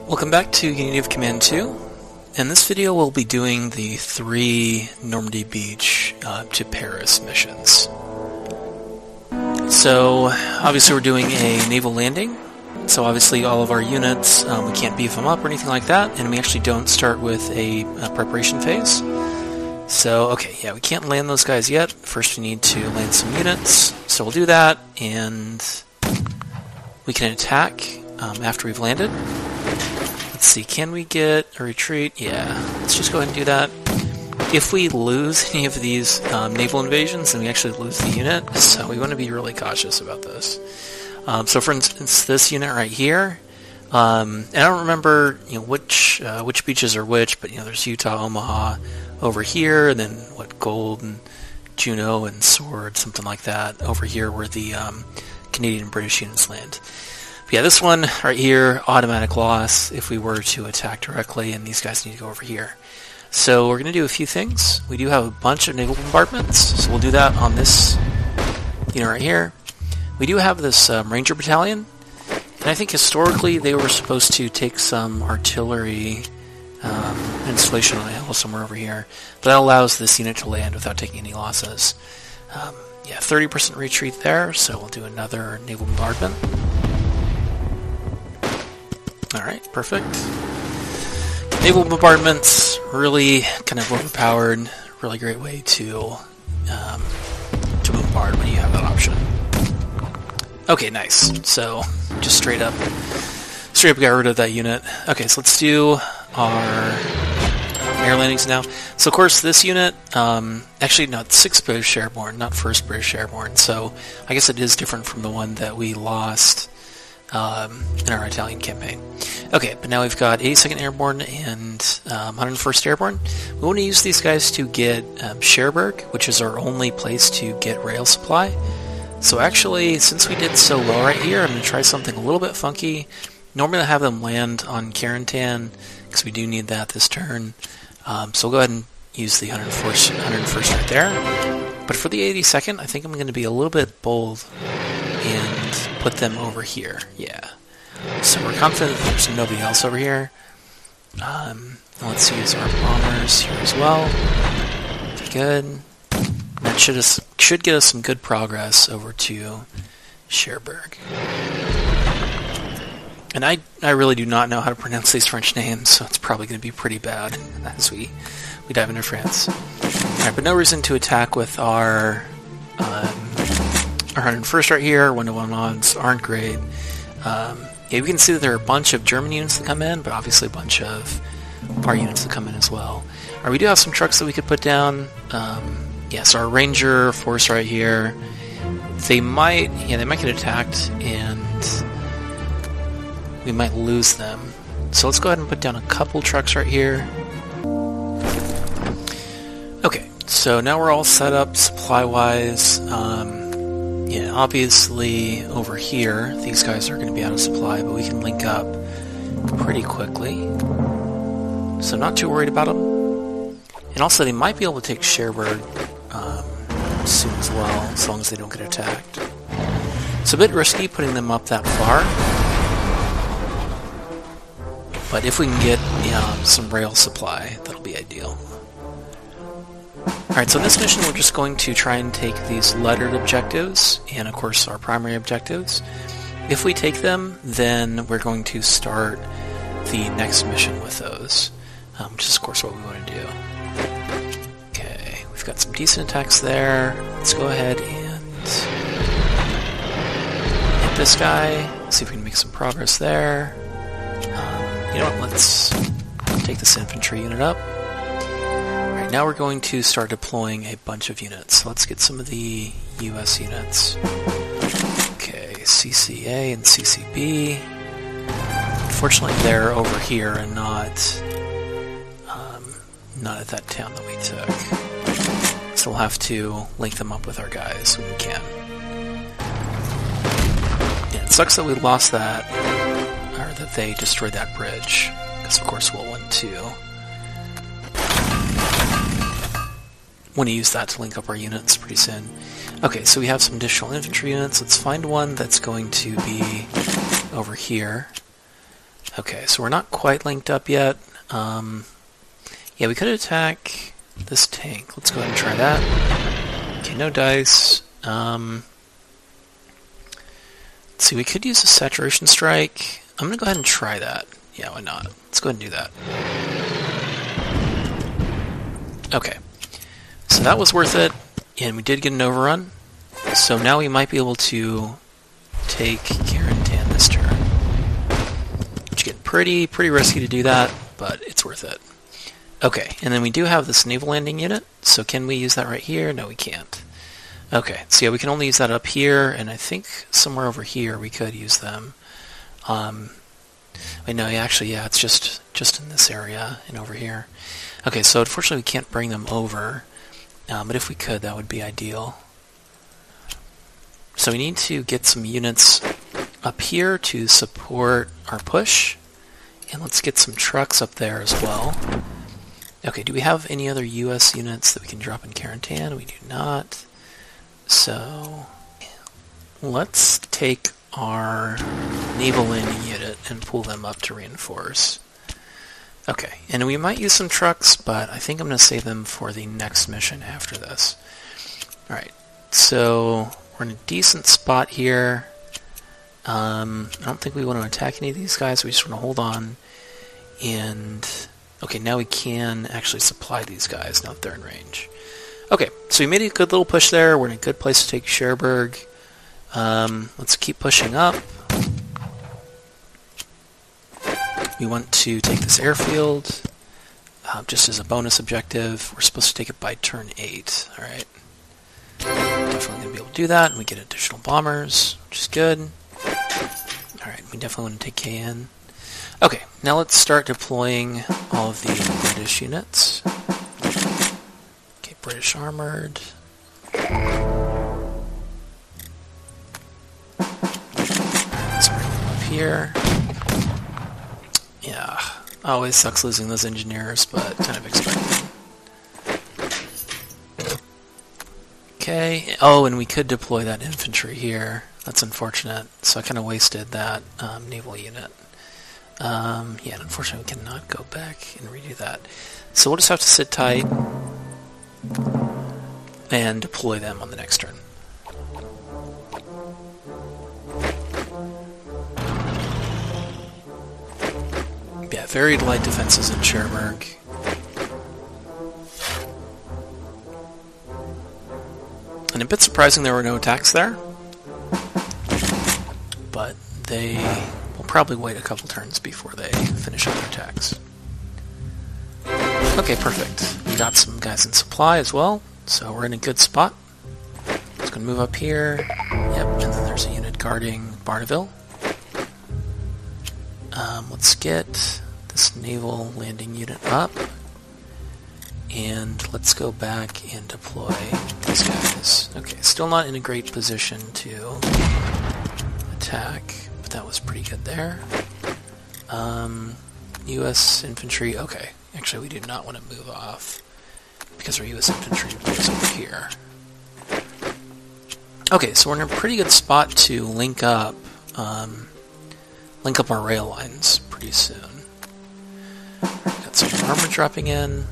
Welcome back to Unity of Command 2. In this video we'll be doing the 3 Normandy Beach to Paris missions. So obviously we're doing a naval landing, so obviously all of our units, we can't beef them up or anything like that, and we actually don't start with a preparation phase. So okay, yeah, we can't land those guys yet. First we need to land some units, so we'll do that, and we can attack after we've landed. Let's see, can we get a retreat? Yeah, let's just go ahead and do that. If we lose any of these naval invasions, then we actually lose the unit, so we want to be really cautious about this. So for instance, this unit right here, and I don't remember which beaches are which, but there's Utah, Omaha over here, and then Gold and Juneau and Sword, something like that, over here where the Canadian and British units land. But yeah, this one right here, automatic loss if we were to attack directly, and these guys need to go over here. So we're going to do a few things. We do have a bunch of naval bombardments, so we'll do that on this unit right here. We do have this Ranger Battalion, and I think historically they were supposed to take some artillery installation on a hill somewhere over here, but that allows this unit to land without taking any losses. Yeah, 30% retreat there, so we'll do another naval bombardment. Alright, perfect. Naval bombardments, really kind of overpowered, really great way to bombard when you have that option. Okay, nice. So, just straight up got rid of that unit. Okay, so let's do our air landings now. So of course this unit, actually no, it's 6th British Airborne, not 1st British Airborne, so I guess it is different from the one that we lost in our Italian campaign. Okay, but now we've got 82nd Airborne and 101st Airborne. We want to use these guys to get Cherbourg, which is our only place to get rail supply. So actually, since we did so well right here, I'm going to try something a little bit funky. Normally I have them land on Carentan, because we do need that this turn. So we'll go ahead and use the 101st right there. But for the 82nd, I think I'm going to be a little bit bold and put them over here. Yeah. So we're confident that there's nobody else over here. Let's use our bombers here as well. Okay, good. That should get us some good progress over to Cherbourg. And I really do not know how to pronounce these French names, so it's probably going to be pretty bad as we dive into France. Alright, but no reason to attack with our 101st right here. 1-to-1 odds aren't great. Yeah, we can see that there are a bunch of German units that come in, but obviously a bunch of our units that come in as well. Alright, we do have some trucks that we could put down. Yeah, so our Ranger force right here, they might get attacked, and we might lose them. So let's go ahead and put down a couple trucks right here. Okay, so now we're all set up supply-wise. Yeah, obviously over here, these guys are going to be out of supply, but we can link up pretty quickly. So not too worried about them. And also they might be able to take Cherbourg soon as well, as long as they don't get attacked. It's a bit risky putting them up that far, but if we can get some rail supply, that'll be ideal. Alright, so in this mission we're just going to try and take these lettered objectives, and of course our primary objectives. If we take them, then we're going to start the next mission with those, which is of course what we want to do. Okay, we've got some decent attacks there. Let's go ahead and hit this guy, see if we can make some progress there. You know what, let's take this infantry unit up. Alright, now we're going to start deploying a bunch of units. So let's get some of the US units. Okay, CCA and CCB. Unfortunately they're over here and not at that town that we took. So we'll have to link them up with our guys when we can. Yeah, it sucks that we lost that, or that they destroyed that bridge, because of course we'll want to use that to link up our units pretty soon. Okay, so we have some additional infantry units. Let's find one that's going to be over here. Okay, so we're not quite linked up yet. Yeah, we could attack this tank. Let's go ahead and try that. Okay, no dice. Let's see, we could use a saturation strike. I'm going to go ahead and try that. Yeah, why not? Let's go ahead and do that. Okay, so that was worth it, and we did get an overrun. So now we might be able to take Carentan this turn. Which get pretty risky to do that, but it's worth it. Okay, and then we do have this naval landing unit, so can we use that right here? No, we can't. Okay, so yeah, we can only use that up here, and I think somewhere over here we could use them. Wait, no, actually, yeah, it's just in this area and over here. Okay, so unfortunately we can't bring them over, but if we could, that would be ideal. So we need to get some units up here to support our push, and let's get some trucks up there as well. Okay, do we have any other U.S. units that we can drop in Carentan? We do not. So let's take our naval landing unit and pull them up to reinforce. Okay, and we might use some trucks, but I think I'm going to save them for the next mission after this. Alright, so we're in a decent spot here. I don't think we want to attack any of these guys, we just want to hold on. And okay, now we can actually supply these guys now that they're in range. Okay, so we made a good little push there. We're in a good place to take Cherbourg. Let's keep pushing up. We want to take this airfield just as a bonus objective. We're supposed to take it by turn 8. Alright. Definitely going to be able to do that. And we get additional bombers, which is good. Alright, we definitely want to take KN. Okay, now let's start deploying all of the British units. Okay, British armored. Let's bring them up here. Yeah, always sucks losing those engineers, but kind of expected. Okay, oh, and we could deploy that infantry here. That's unfortunate, so I kind of wasted that naval unit. Yeah, and unfortunately we cannot go back and redo that. So we'll just have to sit tight and deploy them on the next turn. Yeah, very light defenses in Cherbourg. And a bit surprising there were no attacks there. But they will probably wait a couple turns before they finish up their attacks. Okay, perfect. We got some guys in supply as well, so we're in a good spot. Just gonna move up here. Yep, and then there's a unit guarding Barneville. Let's get this naval landing unit up. And let's go back and deploy these guys. Okay, still not in a great position to attack, but that was pretty good there. U.S. infantry, okay. Actually, we do not want to move off because our U.S. infantry is over here. Okay, so we're in a pretty good spot to link up our rail lines pretty soon. Got some armor dropping in.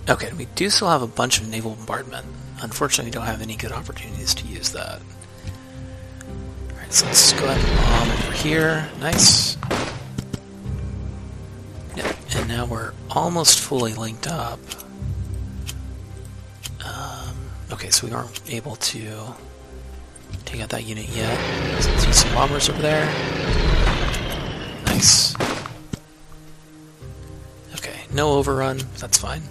Okay, we do still have a bunch of naval bombardment. Unfortunately, we don't have any good opportunities to use that. Alright, so let's go ahead and bomb over here. Nice. Yep, and now we're almost fully linked up. Okay, so we aren't able to take out that unit yet. So let's use some bombers over there. Nice. Okay, no overrun, that's fine.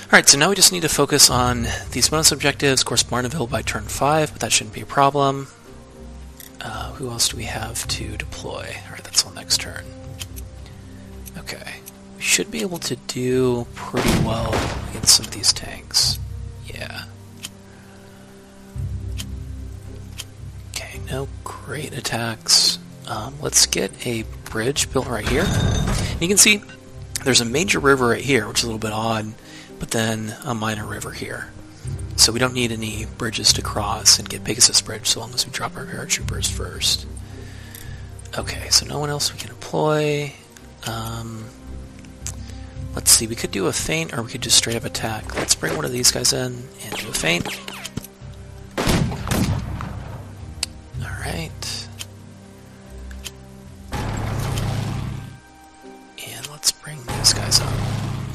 Alright, so now we just need to focus on these bonus objectives. Of course, Barneville by turn 5, but that shouldn't be a problem. Who else do we have to deploy? Alright, that's on next turn. Okay. We should be able to do pretty well against some of these tanks. Yeah. Okay, no great attacks. Let's get a bridge built right here. And you can see there's a major river right here, which is a little bit odd, but then a minor river here. So we don't need any bridges to cross and get Pegasus Bridge so long as we drop our paratroopers first. Okay, so no one else we can deploy. Let's see, we could do a feint, or we could just straight up attack. Let's bring one of these guys in and do a feint. Alright. And let's bring these guys up.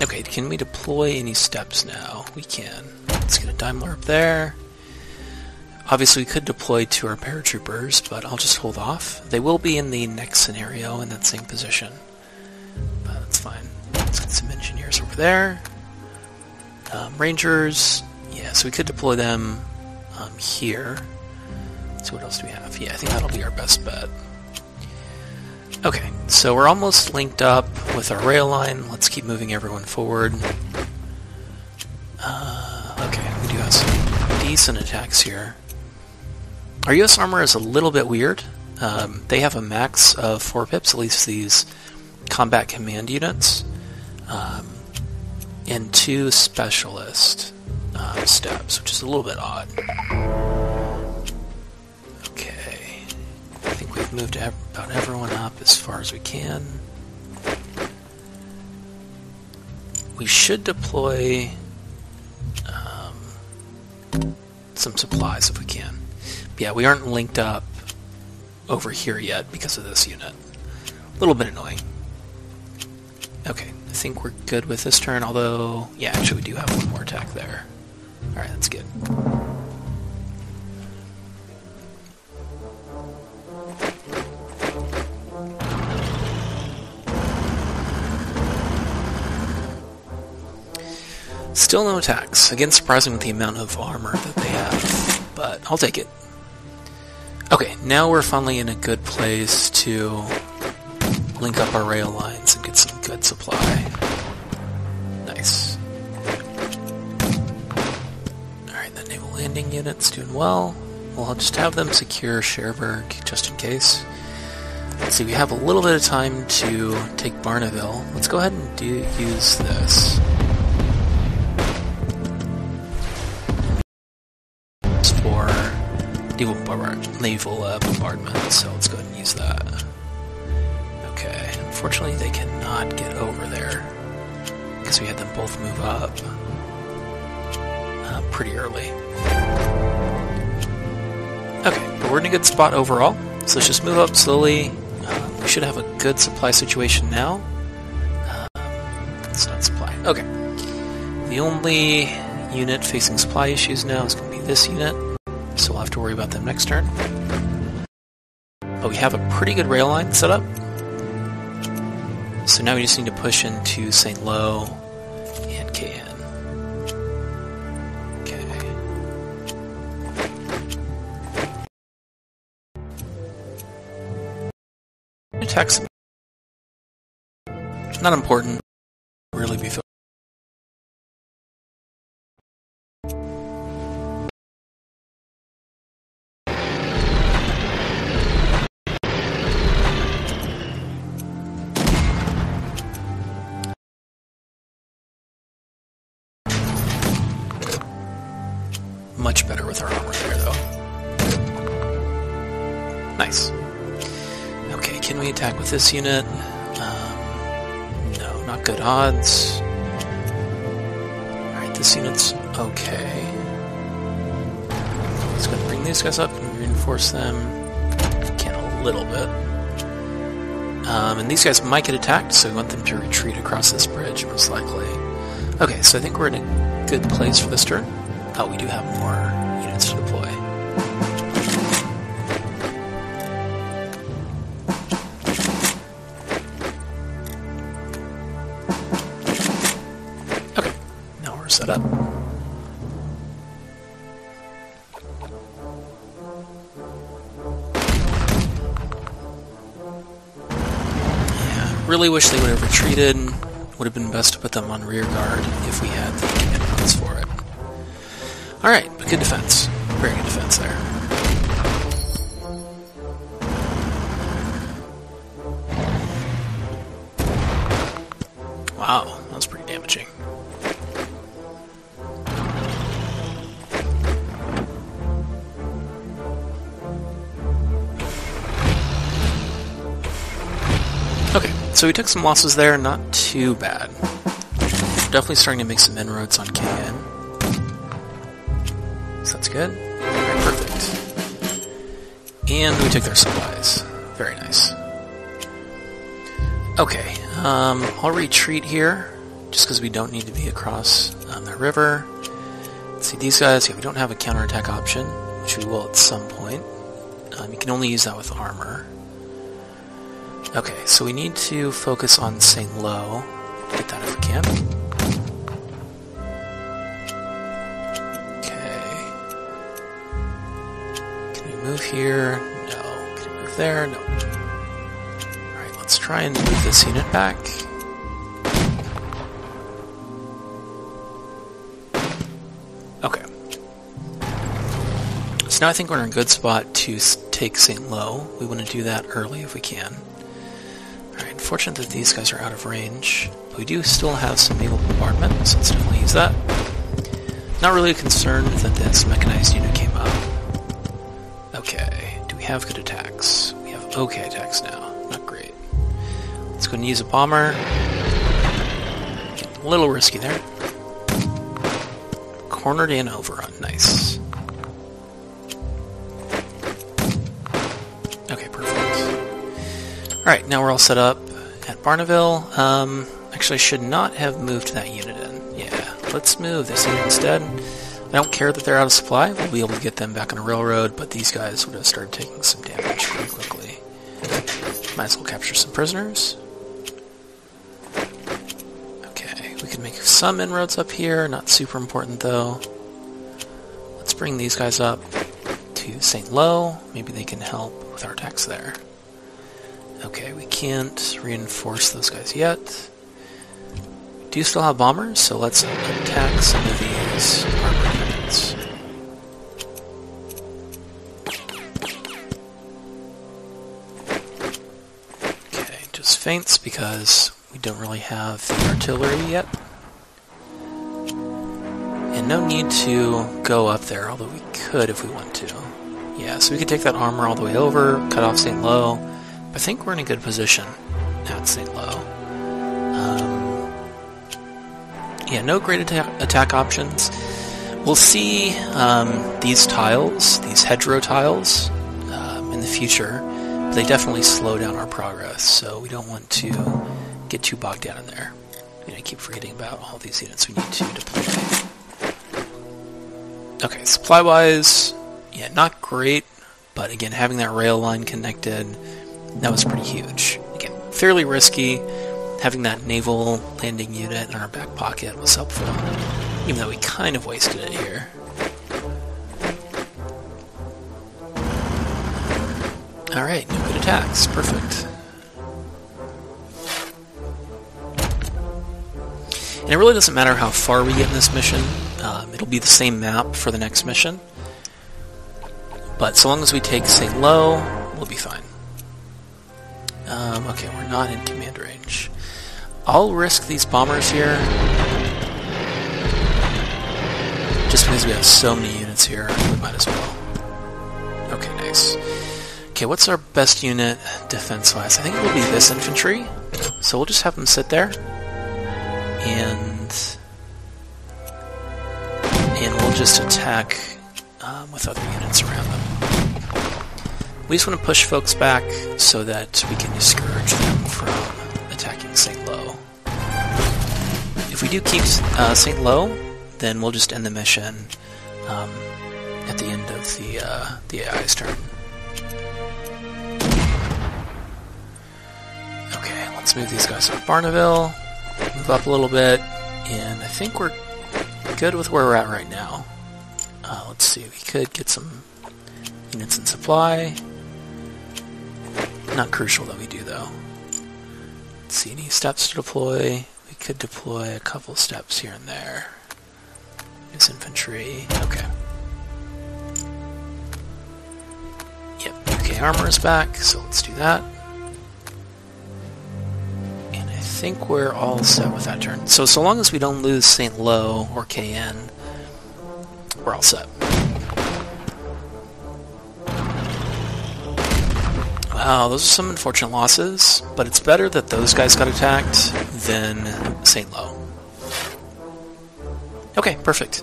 Okay, can we deploy any steps now? We can. Let's get a Daimler up there. Obviously, we could deploy to our paratroopers, but I'll just hold off. They will be in the next scenario in that same position, but that's fine. Let's get some engineers over there. Rangers, yeah, so we could deploy them here. So what else do we have? Yeah, I think that'll be our best bet. Okay, so we're almost linked up with our rail line. Let's keep moving everyone forward. Okay, we do have some decent attacks here. Our US armor is a little bit weird. They have a max of 4 pips, at least these combat command units, and 2 specialist steps, which is a little bit odd. Okay, I think we've moved about everyone up as far as we can. We should deploy some supplies if we can. Yeah, we aren't linked up over here yet because of this unit. A little bit annoying. Okay, I think we're good with this turn, although, yeah, actually we do have one more attack there. Alright, that's good. Still no attacks. Again, surprising with the amount of armor that they have, but I'll take it. Okay, now we're finally in a good place to link up our rail lines and get some good supply. Nice. Alright, the naval landing unit's doing well. Well, I'll just have them secure Cherbourg, just in case. Let's see, we have a little bit of time to take Barneville. Let's go ahead and use this. For naval bombardment, so let's go ahead and use that. Okay, unfortunately they cannot get over there because we had them both move up pretty early. Okay, but we're in a good spot overall, so let's just move up slowly. We should have a good supply situation now. It's not supply. Okay. The only unit facing supply issues now is going to be this unit, so we'll have to worry about them next turn. But we have a pretty good rail line set up. So now we just need to push into St. Lo and KN. Okay. Attacks. Not important. Really be focused. Much better with our armor there, though. Nice. Okay, can we attack with this unit? No, not good odds. Alright, this unit's okay. Let's go ahead and bring these guys up and reinforce them. Can a little bit. And these guys might get attacked, so we want them to retreat across this bridge, most likely. Okay, so I think we're in a good place for this turn. Oh, we do have more units to deploy. Okay, now we're set up. Yeah, really wish they would have retreated. Would have been best to put them on rear guard if we had the inputs for it. Alright, but good defense. Very good defense there. Wow, that was pretty damaging. Okay, so we took some losses there, not too bad. Definitely starting to make some inroads on KN. So that's good. Very perfect. And we took their supplies. Very nice. Okay, I'll retreat here, just because we don't need to be across the river. Let's see, these guys, yeah, we don't have a counterattack option, which we will at some point. You can only use that with armor. Okay, so we need to focus on St. Lo. Get that if we can. Okay. Can we move here? No. Can we move there? No. Alright, let's try and move this unit back. Okay. So now I think we're in a good spot to take St. Lo. We want to do that early if we can. Alright, unfortunate that these guys are out of range. But we do still have some naval bombardment, so let's definitely use that. Not really concerned that this mechanized unit came up. Okay, do we have good attacks? We have okay attacks now. Not great. Let's go and use a bomber. A little risky there. Cornered and overrun. Nice. Okay, perfect. Alright, now we're all set up at Barneville. Actually, I should not have moved that unit in. Yeah, let's move this unit instead. I don't care that they're out of supply. We'll be able to get them back on a railroad, but these guys would have started taking some damage pretty quickly. Might as well capture some prisoners. Okay, we can make some inroads up here. Not super important, though. Let's bring these guys up to St. Lo. Maybe they can help with our attacks there. Okay, we can't reinforce those guys yet. We do still have bombers, so let's attack some of these armor units. Okay, just feints because we don't really have the artillery yet. And no need to go up there, although we could if we want to. Yeah, so we could take that armor all the way over, cut off St. Lo. I think we're in a good position at St. Lo. Yeah, no great attack options. We'll see these tiles, these hedgerow tiles, in the future. But they definitely slow down our progress, so we don't want to get too bogged down in there. I keep forgetting about all these units we need to deploy. Okay, supply-wise, yeah, not great, but again, having that rail line connected, that was pretty huge. Again, fairly risky. Having that naval landing unit in our back pocket was helpful, even though we kind of wasted it here. Alright, no good attacks. Perfect. And it really doesn't matter how far we get in this mission. It'll be the same map for the next mission. But so long as we take St. Lo, we'll be fine. Okay, we're not in command range. I'll risk these bombers here. Just because we have so many units here, we might as well. Okay, nice. Okay, what's our best unit defense-wise? I think it will be this infantry. So we'll just have them sit there. And we'll just attack with other units around them. We just want to push folks back so that we can discourage them from attacking St. Lo. If we do keep St. Lo, then we'll just end the mission at the end of the AI's turn. Okay, let's move these guys off Barneville, move up a little bit, and I think we're good with where we're at right now. Let's see, we could get some units in supply. Not crucial that we do, though. Let's see, any steps to deploy? We could deploy a couple steps here and there. This infantry. Okay. Yep, UK armor is back, so let's do that. And I think we're all set with that turn. So long as we don't lose St. Lo or KN, we're all set. Wow, those are some unfortunate losses, but it's better that those guys got attacked than St. Lo. Okay, perfect.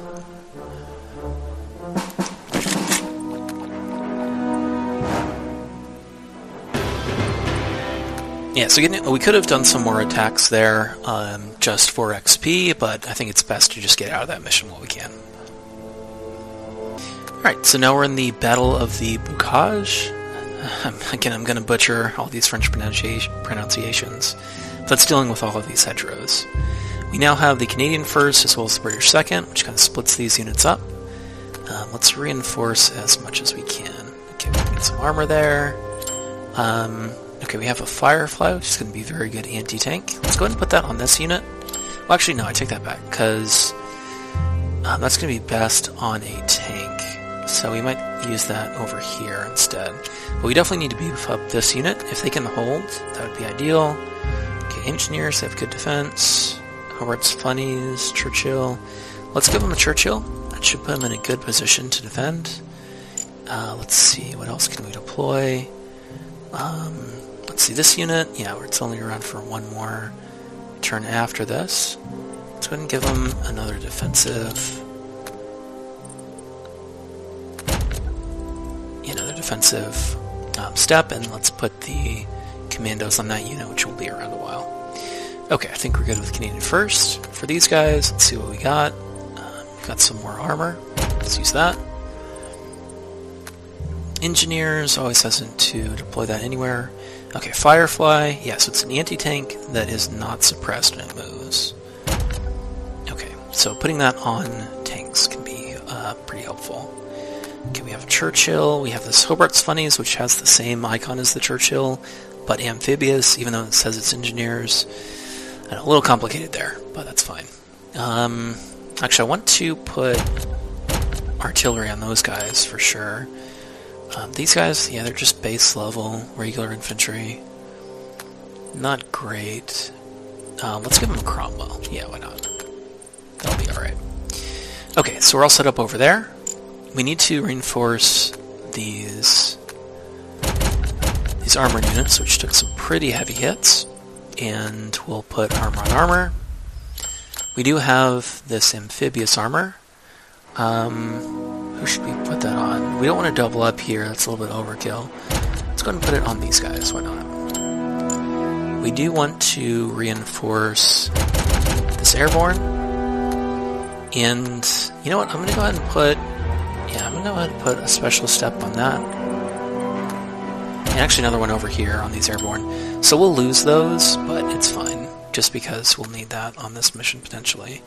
Yeah, so we could have done some more attacks there just for XP, but I think it's best to just get out of that mission while we can. Alright, so now we're in the Battle of the Bookage. Again, I'm going to butcher all these French pronunciations, but it's dealing with all of these hedgerows. We now have the Canadian 1st as well as the British 2nd, which kind of splits these units up. Let's reinforce as much as we can. Okay, we can get some armor there. Okay, we have a Firefly, which is going to be very good anti-tank. Let's go ahead and put that on this unit. Well, actually, no, I take that back, because that's going to be best on a tank. So we might use that over here instead. But we definitely need to beef up this unit. If they can hold, that would be ideal. Okay, engineers, they have good defense. Hobart's Funnies, Churchill. Let's give them a Churchill. That should put them in a good position to defend. Let's see, what else can we deploy? Let's see, this unit, yeah, it's only around for one more turn after this. Let's go ahead and give them another defensive. Step, and let's put the commandos on that unit, which will be around a while. Okay, I think we're good with Canadian 1st. For these guys, let's see what we got. Got some more armor. Let's use that. Engineers, always hesitant to deploy that anywhere. Okay, Firefly, yeah, so it's an anti-tank that is not suppressed when it moves. Okay, so putting that on tanks can be pretty helpful. Okay, we have a Churchill, we have this Hobart's Funnies, which has the same icon as the Churchill, but amphibious, even though it says it's engineers. I know, a little complicated there, but that's fine. Actually, I want to put artillery on those guys for sure. These guys, yeah, they're just base level, regular infantry. Not great. Let's give them a Cromwell. Yeah, why not? That'll be alright. Okay, so we're all set up over there. We need to reinforce these armor units, which took some pretty heavy hits. And we'll put armor on armor. We do have this Amphibious Armor. Who should we put that on? We don't want to double up here, that's a little bit overkill. Let's go ahead and put it on these guys, why not? We do want to reinforce this airborne. And you know what, I'm going to go ahead and put a special step on that. And actually another one over here on these airborne. So we'll lose those, but it's fine, just because we'll need that on this mission potentially.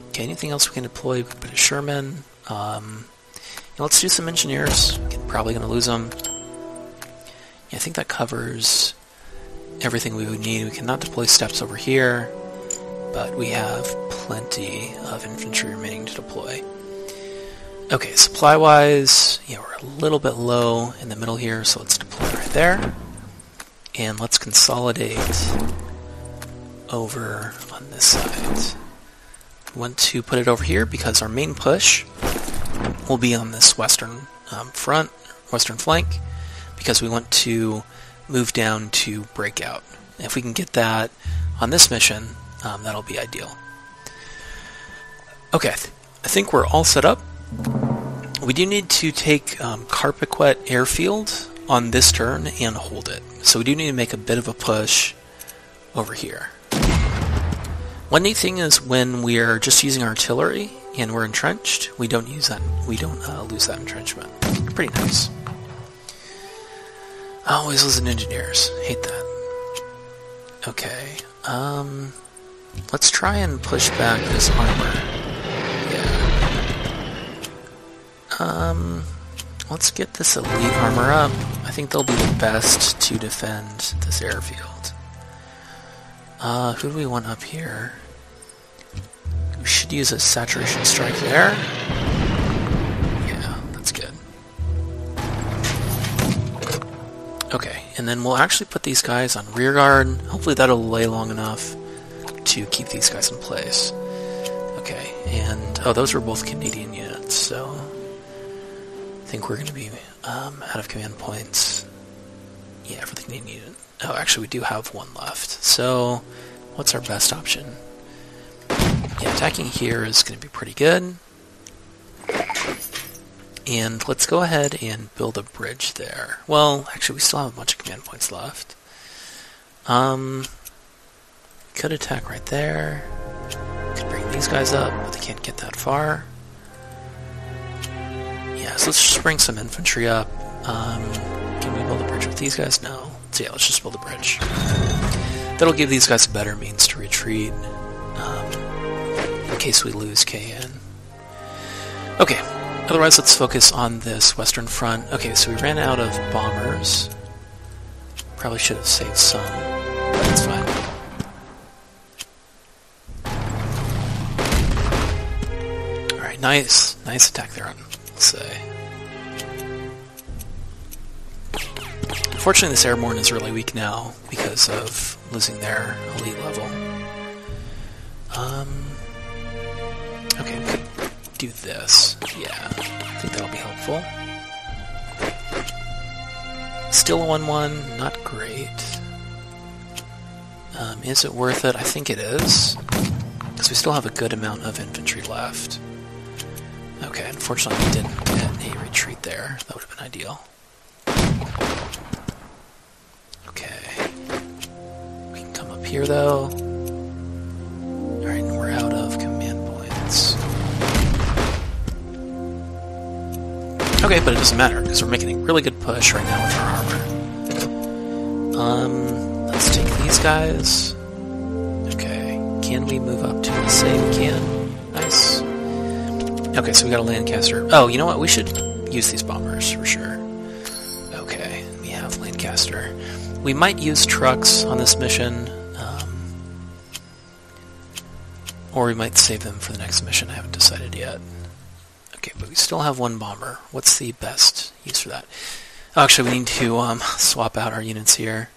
Okay, anything else we can deploy? We can put a Sherman. Let's do some engineers. We're probably going to lose them. Yeah, I think that covers everything we would need. We cannot deploy steps over here, but we have plenty of infantry remaining to deploy. Okay, supply-wise, yeah, we're a little bit low in the middle here, so let's deploy right there. And let's consolidate over on this side. We want to put it over here because our main push will be on this western flank, because we want to move down to Breakout. If we can get that on this mission, that'll be ideal. Okay, I think we're all set up. We do need to take Carpiquet Airfield on this turn and hold it. So we do need to make a bit of a push over here. One neat thing is when we are just using artillery and we're entrenched, we don't use that. We don't lose that entrenchment. Pretty nice. Always losing engineers. Hate that. Okay. Let's try and push back this armor. Yeah. Let's get this elite armor up. I think they'll be the best to defend this airfield. Who do we want up here? We should use a saturation strike there. Yeah, that's good. Okay, and then we'll actually put these guys on rear guard. Hopefully that'll lay long enough to keep these guys in place. Okay, and those were both Canadian units, so I think we're going to be out of command points. Yeah, everything they needed. Oh, actually, we do have one left. So, what's our best option? Yeah, attacking here is going to be pretty good. And let's go ahead and build a bridge there. Well, actually, we still have a bunch of command points left. Could attack right there. Could bring these guys up, but they can't get that far. Yeah, so let's just bring some infantry up. Can we build a bridge with these guys? No. So yeah, let's just build a bridge. That'll give these guys a better means to retreat, in case we lose KN. Okay, otherwise let's focus on this western front. Okay, so we ran out of bombers. Probably should have saved some, but it's fine. Alright, nice attack there on, let's say. Unfortunately, this airborne is really weak now because of losing their elite level. Okay, we could do this. Yeah, I think that'll be helpful. Still a 1-1, not great. Is it worth it? I think it is, because we still have a good amount of infantry left. Okay, unfortunately we didn't get a retreat there. That would have been ideal. Okay. We can come up here, though. Alright, and we're out of command points. Okay, but it doesn't matter, because we're making a really good push right now with our armor. Let's take these guys. Okay, can we move up to, say we can? Nice. Okay, so we got a Lancaster. Oh, you know what? We should use these bombers, for sure. Okay, we have Lancaster. We might use trucks on this mission, or we might save them for the next mission. I haven't decided yet. Okay, but we still have one bomber. What's the best use for that? Oh, actually, we need to swap out our units here.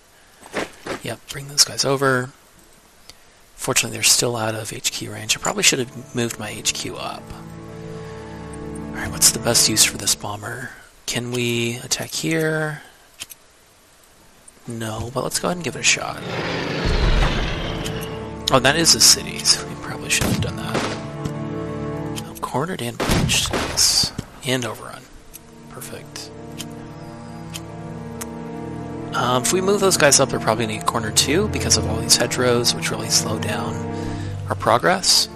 Yep, bring those guys over. Fortunately, they're still out of HQ range. I probably should have moved my HQ up. Alright, what's the best use for this bomber? Can we attack here? No, but let's go ahead and give it a shot. Oh, that is a city, so we probably should have done that. Oh, cornered and breached. Nice. And overrun. Perfect. If we move those guys up, they're probably going to get cornered too, because of all these hedgerows, which really slow down our progress.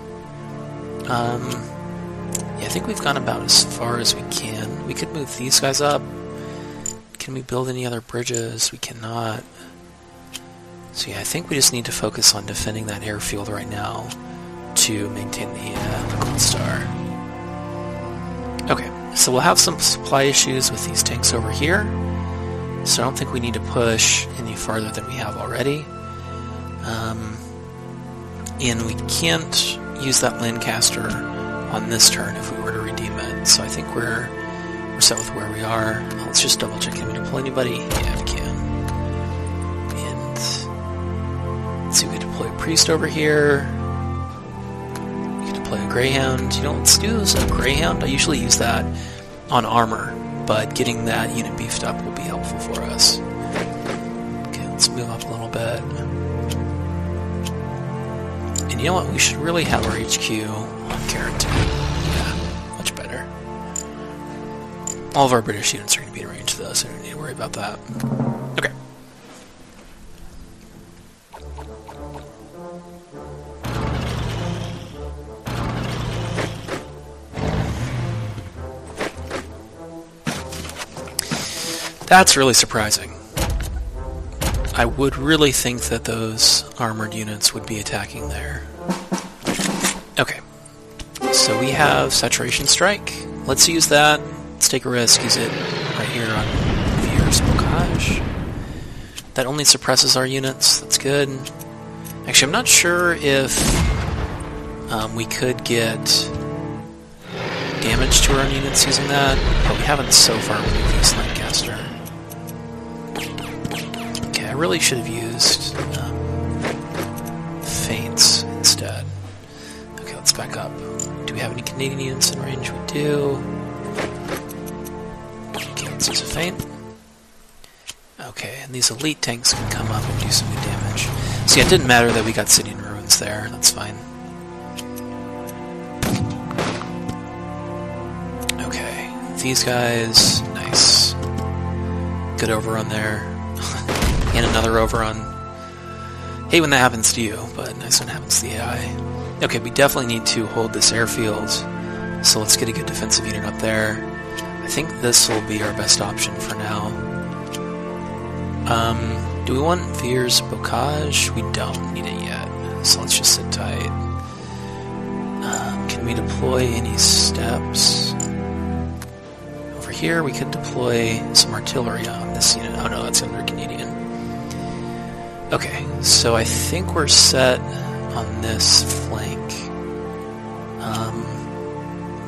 Yeah, I think we've gone about as far as we can. We could move these guys up. Can we build any other bridges? We cannot. So yeah, I think we just need to focus on defending that airfield right now to maintain the Gold Star. Okay, so we'll have some supply issues with these tanks over here. So I don't think we need to push any farther than we have already. And we can't use that Lancaster on this turn if we were to redeem it. So I think we're set with where we are. Let's just double check. Can we deploy anybody? Yeah, we can. And let's see, we can deploy a priest over here. We can deploy a Greyhound. You know, let's do a Greyhound. I usually use that on armor, but getting that unit beefed up will be helpful for us. Okay, let's move up a little bit. And you know what? We should really have our HQ on Carrington. Yeah, much better. All of our British units are going to be in range though, so we don't need to worry about that. Okay. That's really surprising. I would really think that those armored units would be attacking there. Okay. So we have Saturation Strike. Let's use that. Let's take a risk. Use it right here on Fierce Bookage. That only suppresses our units. That's good. Actually, I'm not sure if we could get damage to our own units using that, but we haven't so far when we've used Lancaster. I really should have used feints instead. Okay, let's back up. Do we have any Canadian units in range? We do. Okay, let's use a feint. Okay, and these elite tanks can come up and do some good damage. So yeah, it didn't matter that we got City in Ruins there. That's fine. Okay, these guys, nice. Good overrun there. And another overrun. Hate when that happens to you, but nice when it happens to the AI. Okay, we definitely need to hold this airfield, so let's get a good defensive unit up there. I think this will be our best option for now. Do we want Veer's Bookage? We don't need it yet, so let's just sit tight. Can we deploy any steps? Over here we could deploy some artillery on this unit. Oh no, that's under Canadian. Okay, so I think we're set on this flank.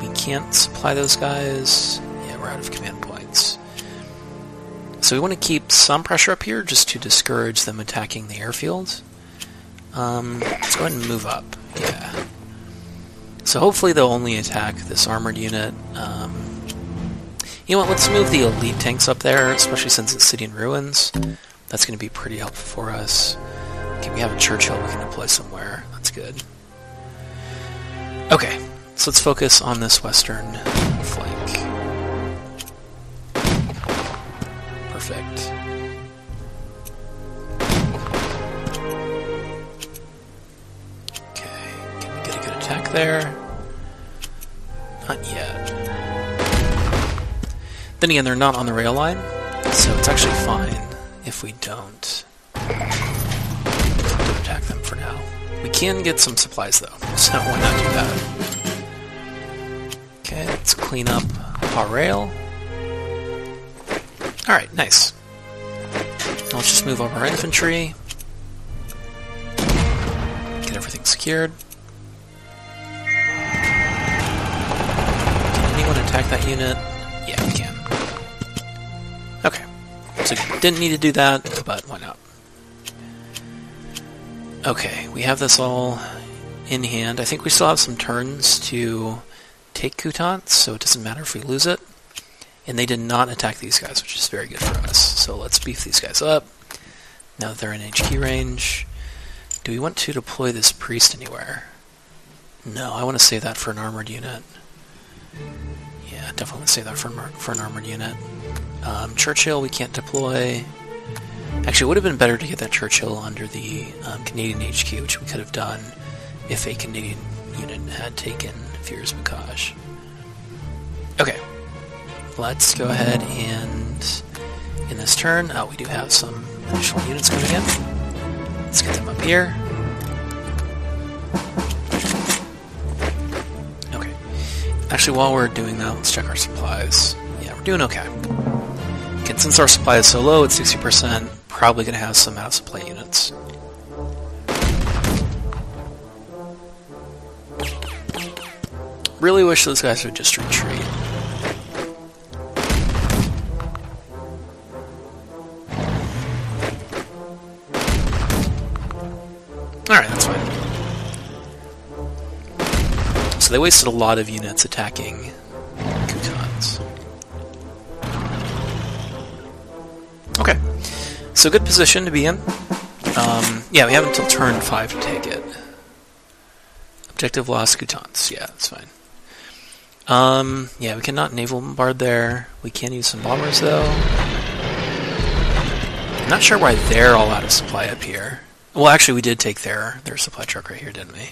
We can't supply those guys. Yeah, we're out of command points. So we want to keep some pressure up here just to discourage them attacking the airfield. Let's go ahead and move up. Yeah. So hopefully they'll only attack this armored unit. You know what, let's move the elite tanks up there, especially since it's City in Ruins. That's going to be pretty helpful for us. Okay, we have a Churchill we can deploy somewhere. That's good. Okay, so let's focus on this western flank. Perfect. Okay, can we get a good attack there? Not yet. Then again, they're not on the rail line, so it's actually fine if we don't attack them for now. We can get some supplies though, so why not do that? Okay, let's clean up our rail. Alright, nice. Now let's just move up our infantry. Get everything secured. Can anyone attack that unit? Yeah, we can. Okay. So didn't need to do that, but why not? Okay, we have this all in hand. I think we still have some turns to take Coutance, so it doesn't matter if we lose it. And they did not attack these guys, which is very good for us. So let's beef these guys up. Now that they're in HQ range. Do we want to deploy this priest anywhere? No, I want to save that for an armored unit. Yeah, definitely want to save that for an armored unit. Churchill we can't deploy. Actually, it would have been better to get that Churchill under the Canadian HQ, which we could have done if a Canadian unit had taken Veer's Bookage. Okay, let's go ahead and in this turn, we do have some additional units coming in. Let's get them up here. Okay. Actually, while we're doing that, let's check our supplies. Yeah, we're doing okay. Okay, since our supply is so low at 60%, probably going to have some out-of-supply units. Really wish those guys would just retreat. Alright, that's fine. So they wasted a lot of units attacking Coutance. Okay. So good position to be in. Yeah, we have until turn 5 to take it. Objective lost, Coutance. Yeah, that's fine. Yeah, we cannot naval bombard there. We can use some bombers, though. I'm not sure why they're all out of supply up here. Well, actually, we did take their supply truck right here, didn't we?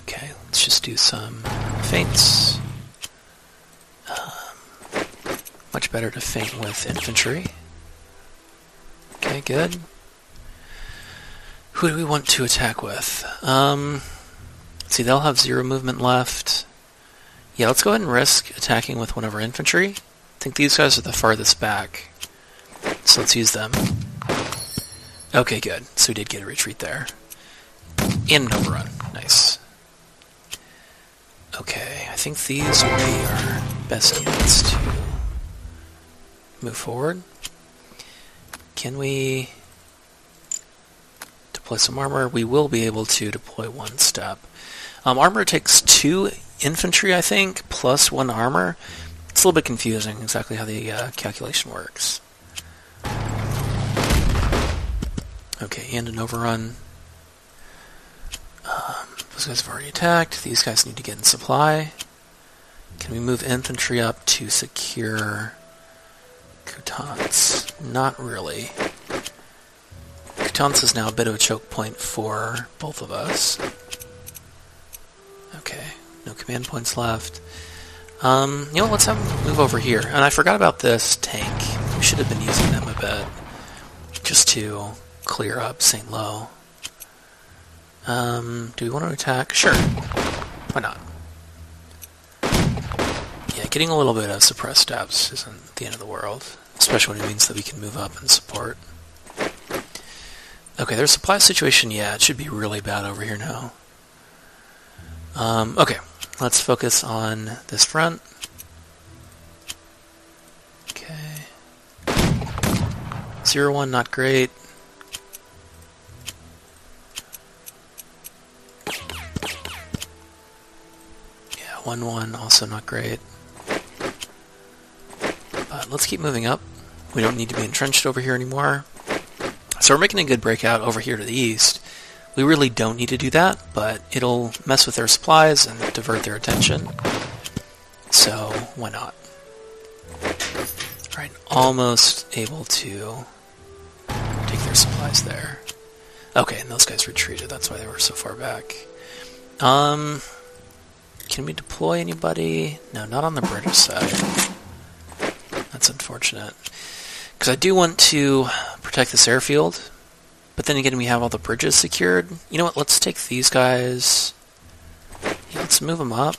Okay, let's just do some feints. Much better to feint with infantry. Okay, good. Who do we want to attack with? Let's see, they'll have 0 movement left. Yeah, let's go ahead and risk attacking with one of our infantry. I think these guys are the farthest back, so let's use them. Okay, good. So we did get a retreat there. And an overrun. Nice. Okay, I think these will be our best units to move forward. Can we deploy some armor? We will be able to deploy 1 step. Armor takes 2 infantry, I think, plus 1 armor. it's a little bit confusing exactly how the calculation works. Okay, and an overrun. Those guys have already attacked. These guys need to get in supply. Can we move infantry up to secure Coutances? Not really. Coutances is now a bit of a choke point for both of us. Okay, no command points left. You know what, let's have them move over here. And I forgot about this tank. We should have been using them a bit, just to clear up St. Lo. Do we want to attack? Sure. Why not? Yeah, getting a little bit of suppressed steps isn't the end of the world, especially when it means that we can move up and support. Okay, their supply situation, yeah, it should be really bad over here now. Okay, let's focus on this front. Okay. 0-1, not great. Yeah, 1-1, also not great. But let's keep moving up. We don't need to be entrenched over here anymore. So we're making a good breakout over here to the east. We really don't need to do that, but it'll mess with their supplies and divert their attention. So, why not? Alright, almost able to take their supplies there. Okay, and those guys retreated, that's why they were so far back. Can we deploy anybody? No, not on the British side. That's unfortunate. Because I do want to protect this airfield, but then again we have all the bridges secured. You know what, let's take these guys. Yeah, let's move them up.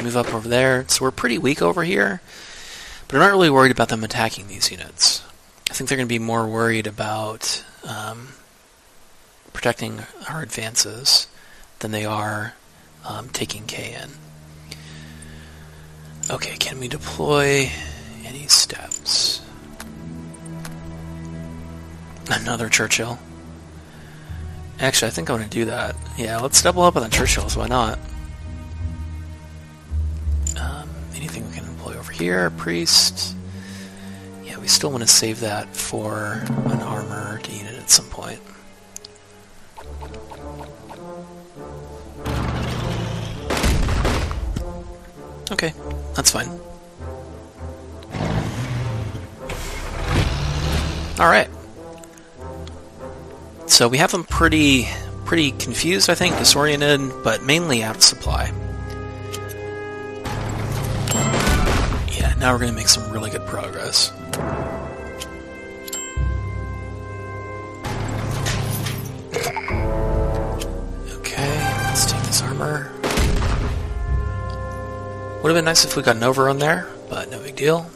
Move up over there. So we're pretty weak over here, but I'm not really worried about them attacking these units. I think they're going to be more worried about protecting our advances than they are taking KN. Okay, can we deploy any steps? Another Churchill. Actually, I think I'm going to do that. Yeah, let's double up on the Churchills, why not? Anything we can employ over here? Priest. Yeah, we still want to save that for an armored unit at some point. Okay, that's fine. Alright. So we have them pretty confused, I think, disoriented, but mainly out of supply. Yeah, now we're going to make some really good progress. Okay, let's take this armor. Would have been nice if we got an overrun there, but no big deal.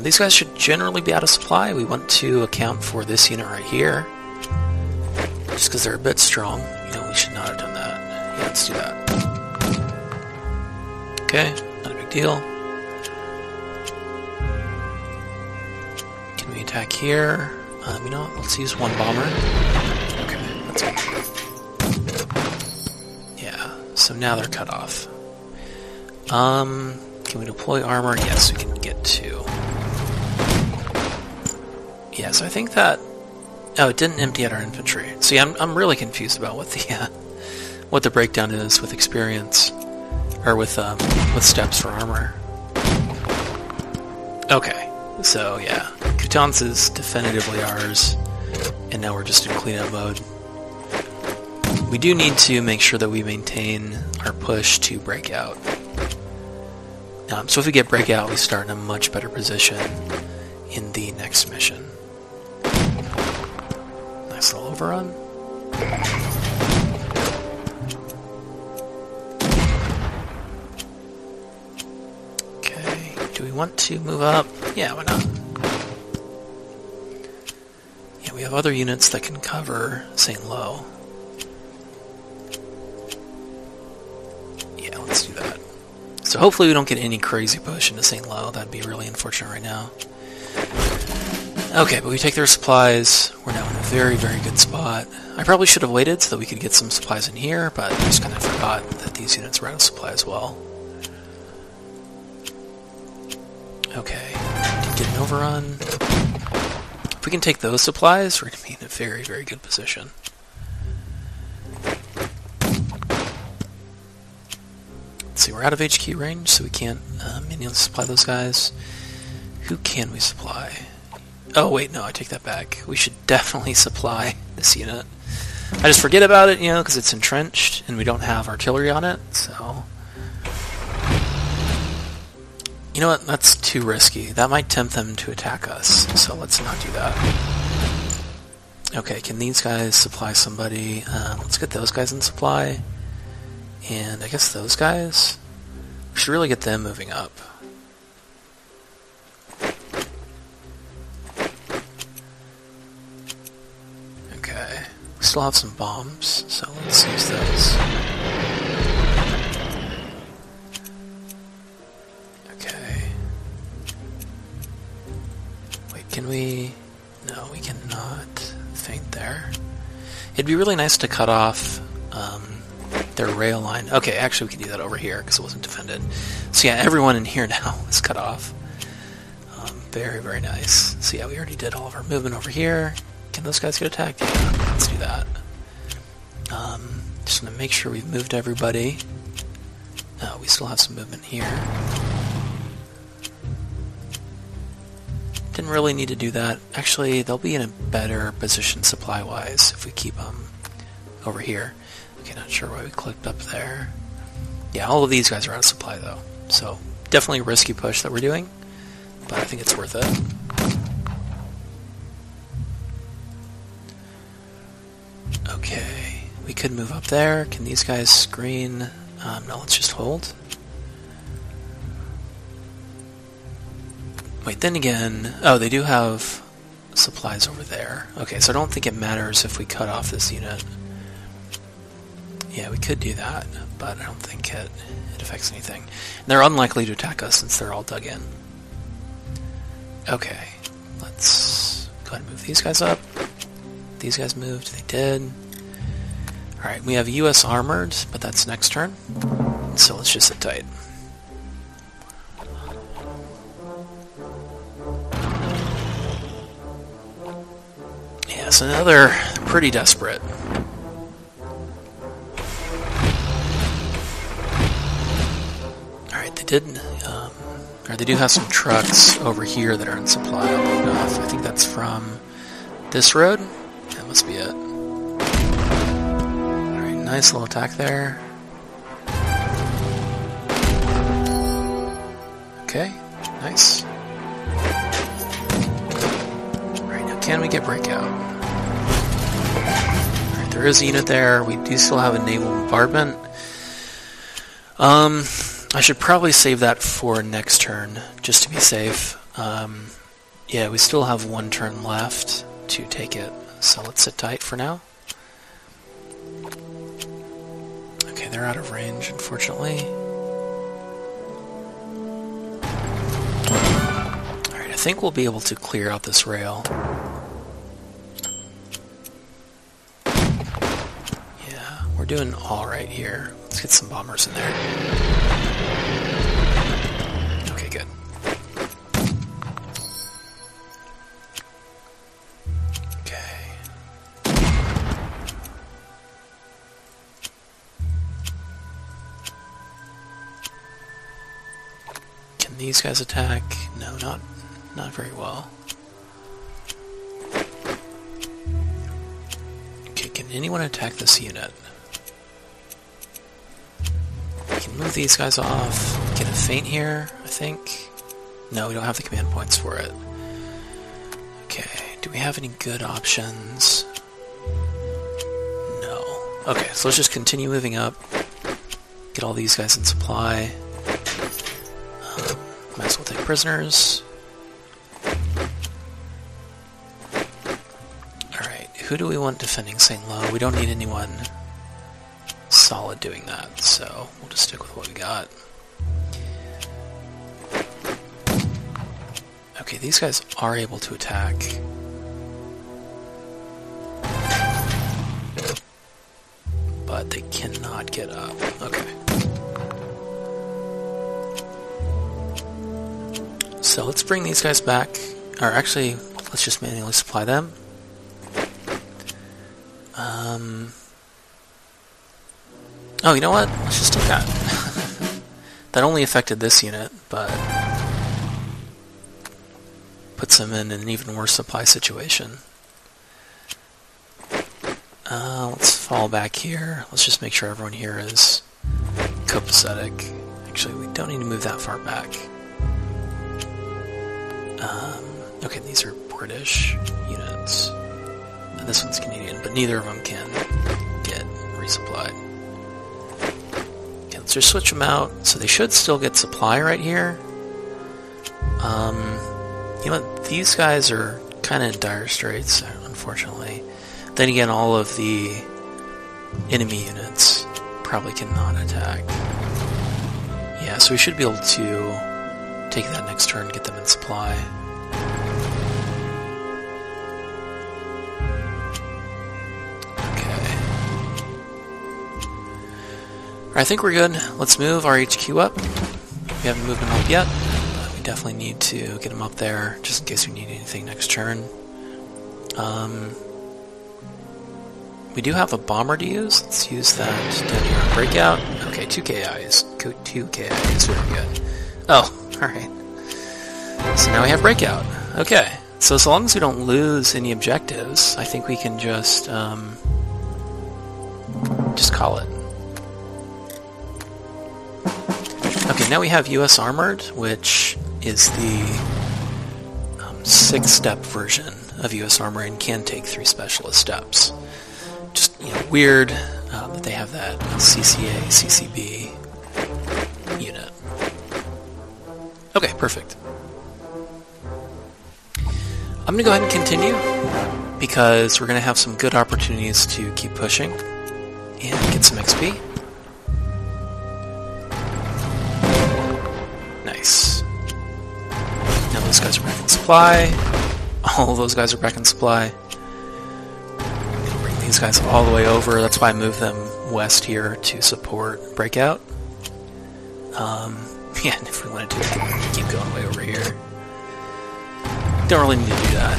These guys should generally be out of supply. We want to account for this unit right here. Just because they're a bit strong. You know, we should not have done that. Yeah, let's do that. Okay, not a big deal. Can we attack here? You know what, let's use one bomber. Okay, that's good. Yeah, so now they're cut off. Can we deploy armor? Yes, we can get two. Yeah, so I think that... Oh, it didn't empty out our infantry. See, I'm really confused about what the breakdown is with experience, or with steps for armor. Okay, so yeah, Coutances is definitively ours, and now we're just in cleanup mode. We do need to make sure that we maintain our push to breakout. So if we get breakout, we start in a much better position in the next mission. Nice little overrun. Okay, do we want to move up? Yeah, why not? Yeah, we have other units that can cover St. Lo. Yeah, let's do that. So hopefully we don't get any crazy push into St. Lo. That'd be really unfortunate right now. Okay, but we take their supplies. We're now in a very, very good spot. I probably should have waited so that we could get some supplies in here, but I just kind of forgot that these units were out of supply as well. Okay, get an overrun. If we can take those supplies, we're going to be in a very, very good position. Let's see, we're out of HQ range, so we can't manually supply those guys. Who can we supply? Oh, wait, no, I take that back. We should definitely supply this unit. I just forget about it, you know, because it's entrenched, and we don't have artillery on it, so... You know what? That's too risky. That might tempt them to attack us, so let's not do that. Okay, can these guys supply somebody? Let's get those guys in supply. And I guess those guys? We should really get them moving up. Okay. We still have some bombs, so let's use those. Can we... No, we cannot feint there. It'd be really nice to cut off their rail line. Okay, actually we can do that over here because it wasn't defended. So yeah, everyone in here now is cut off. Very, very nice. So yeah, we already did all of our movement over here. Can those guys get attacked? Yeah, let's do that. Just want to make sure we've moved everybody. We still have some movement here. Didn't really need to do that. Actually, they'll be in a better position supply-wise if we keep them over here. Okay, not sure why we clicked up there. Yeah, all of these guys are out of supply, though. So, definitely a risky push that we're doing, but I think it's worth it. Okay, we could move up there. Can these guys screen? No, let's just hold. Wait, then again... Oh, they do have supplies over there. Okay, so I don't think it matters if we cut off this unit. Yeah, we could do that, but I don't think it affects anything. And they're unlikely to attack us since they're all dug in. Okay, let's go ahead and move these guys up. These guys moved, they did. Alright, we have US armored, but that's next turn. So let's just sit tight. Yes, another pretty desperate. Alright, they did, or they do have some trucks over here that are in supply, oddly enough. I think that's from this road. That must be it. Alright, nice little attack there. Okay, nice. Alright, now can we get Breakout? There is a unit there. We do still have a naval bombardment. I should probably save that for next turn, just to be safe. Yeah, we still have one turn left to take it, so let's sit tight for now. Okay, they're out of range, unfortunately. Alright, I think we'll be able to clear out this rail. We're doing alright here. Let's get some bombers in there. Okay, good. Okay. Can these guys attack? No, not very well. Okay, can anyone attack this unit? Move these guys off. Get a feint here, I think. No, we don't have the command points for it. Okay, do we have any good options? No. Okay, so let's just continue moving up. Get all these guys in supply. Might as well take prisoners. Alright, who do we want defending St. Lo? We don't need anyone solid doing that, so we'll just stick with what we got. Okay, these guys are able to attack. But they cannot get up. So let's bring these guys back, or actually, let's just manually supply them. Oh, you know what? Let's just do that. That only affected this unit, but puts them in an even worse supply situation. Let's fall back here. Let's just make sure everyone here is copacetic. Actually, we don't need to move that far back. Okay, these are British units. And this one's Canadian, but neither of them can get resupplied. Okay, let's just switch them out. So they should still get supply right here. You know what? These guys are kind of in dire straits, unfortunately. Then again, all of the enemy units probably cannot attack. Yeah, so we should be able to take that next turn and get them in supply. Okay. Alright, I think we're good. Let's move our HQ up. We haven't moved them up yet, but we definitely need to get them up there, just in case we need anything next turn. We do have a bomber to use. Let's use that down here on Breakout. Okay, 2 KIs. 2 KIs, very good. Oh, alright. So now we have Breakout. Okay, so long as we don't lose any objectives, I think we can just call it. Okay, now we have US Armored, which is the 6-step version of US Armor and can take 3 specialist steps. Just, you know, weird that they have that CCA, CCB unit. Okay, perfect. I'm going to go ahead and continue because we're going to have some good opportunities to keep pushing and get some XP. Nice. Now those guys are back in supply. All of those guys are back in supply. Bring these guys all the way over. That's why I moved them west here to support Breakout. Yeah, and if we wanted to, we could keep going way over here. Don't really need to do that.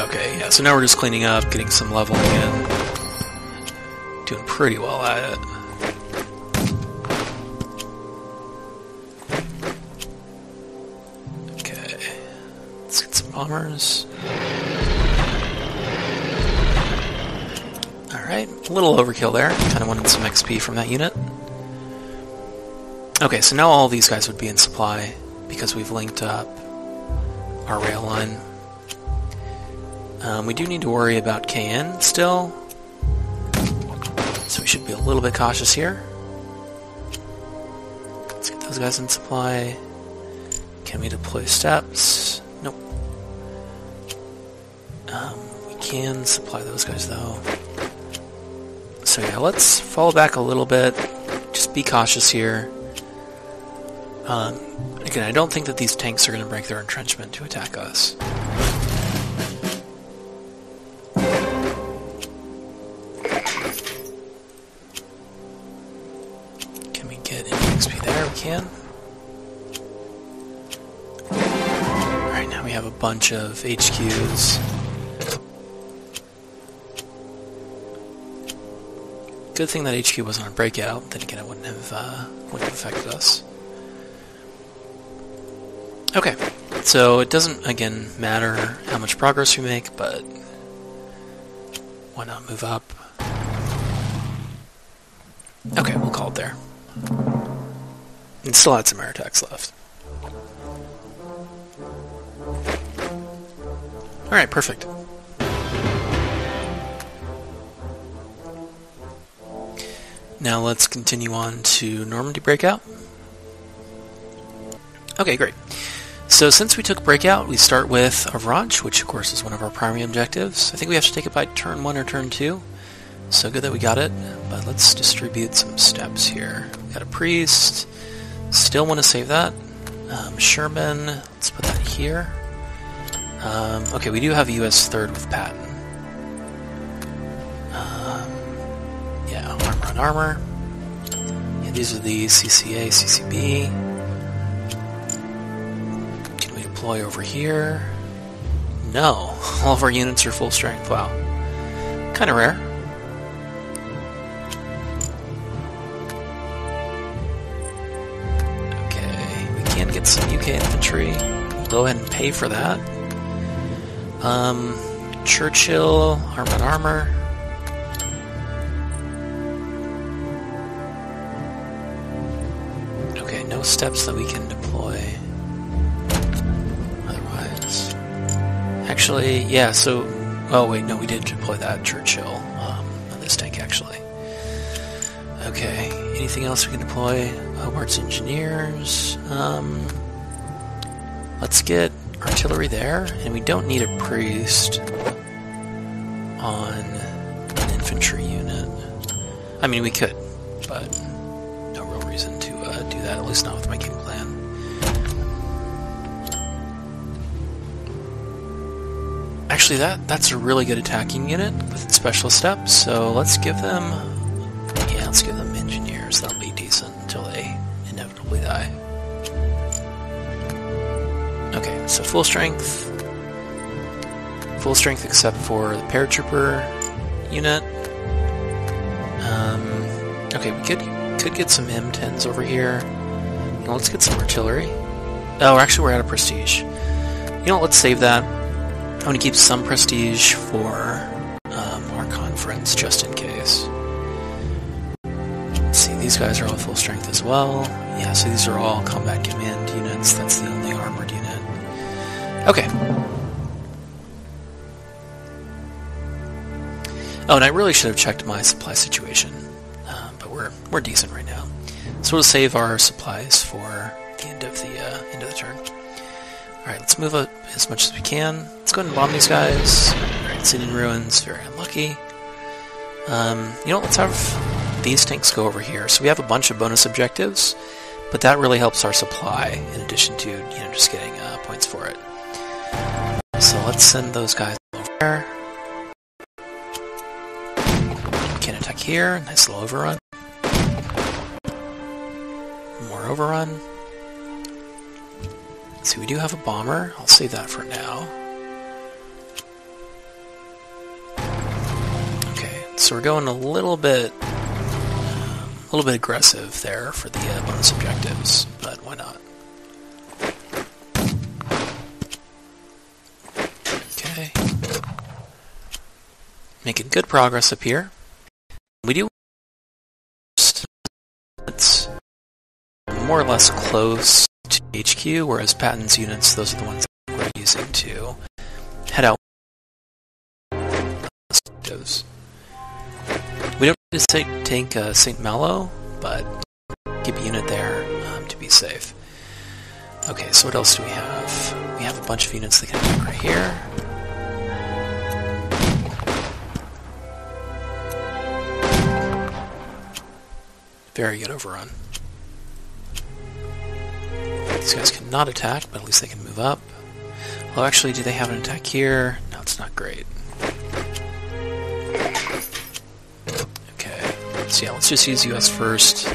Okay, yeah, so now we're just cleaning up, getting some leveling in. Doing pretty well at it. Okay, let's get some bombers. Alright, a little overkill there. Kind of wanted some XP from that unit. Okay, so now all these guys would be in supply because we've linked up our rail line. We do need to worry about KN still, so we should be a little bit cautious here. Let's get those guys in supply. Can we deploy steps? Nope. We can supply those guys though. So yeah, let's fall back a little bit. Just be cautious here. Again, I don't think that these tanks are going to break their entrenchment to attack us. Can we get any XP there? We can. Alright, now we have a bunch of HQs. Good thing that HQ wasn't on Breakout, then again it wouldn't have affected us. Okay, so it doesn't, again, matter how much progress we make, but why not move up? Okay, we'll call it there. And still had some air attacks left. Alright, perfect. Now let's continue on to Normandy Breakout. Okay, great. So since we took Breakout, we start with Avranches, which of course is one of our primary objectives. I think we have to take it by turn 1 or turn 2. So good that we got it, but let's distribute some steps here. We got a priest. Still want to save that. Sherman, let's put that here. Okay, we do have a US 3rd with Patton. Yeah, Yeah, armor on armor. Yeah, these are the CCA, CCB. Can we deploy over here? No. All of our units are full strength. Wow. Kind of rare. Okay, we can get some UK infantry. We'll go ahead and pay for that. Churchill, armor on armor. Okay, no steps that we can deploy. Otherwise. Actually, yeah, so... Oh, wait, no, we did deploy that Churchill on this tank, actually. Okay, anything else we can deploy? Hobart's Engineers. Let's get artillery there, and we don't need a priest on an infantry unit. I mean, we could, but no real reason to do that, at least not with my game plan. Actually, that's a really good attacking unit with special steps, so let's give them... Yeah, let's give them engineers. That'll be decent until they inevitably die. Okay, so full strength. Full strength except for the paratrooper unit. Okay, we could get some M10s over here. You know, let's get some artillery. Oh, actually we're out of prestige. You know what, let's save that. I want to keep some prestige for our conference, just in case. Let's see, these guys are all full strength as well. Yeah, so these are all combat command units. That's the only armored unit. Okay. Oh, and I really should have checked my supply situation, but we're decent right now. So we'll save our supplies for the end of the turn. All right, let's move up as much as we can. Let's go ahead and bomb these guys. All right, city in ruins, very unlucky. You know, let's have these tanks go over here. So we have a bunch of bonus objectives, but that really helps our supply in addition to just getting points for it. So let's send those guys over there. We can attack here. Nice little overrun. More overrun. Let's see, we do have a bomber. I'll save that for now. Okay, so we're going a little bit aggressive there for the bonus objectives, but why not? Okay, making good progress up here. We do. It's more or less close to HQ, whereas Patton's units, those are the ones that we're using to head out. We don't need to take St. Malo, but keep a unit there to be safe. Okay, so what else do we have? We have a bunch of units that can attack right here. Very good overrun. These guys cannot attack, but at least they can move up. Well, actually, do they have an attack here? No, it's not great. Okay, so yeah, let's just use US first.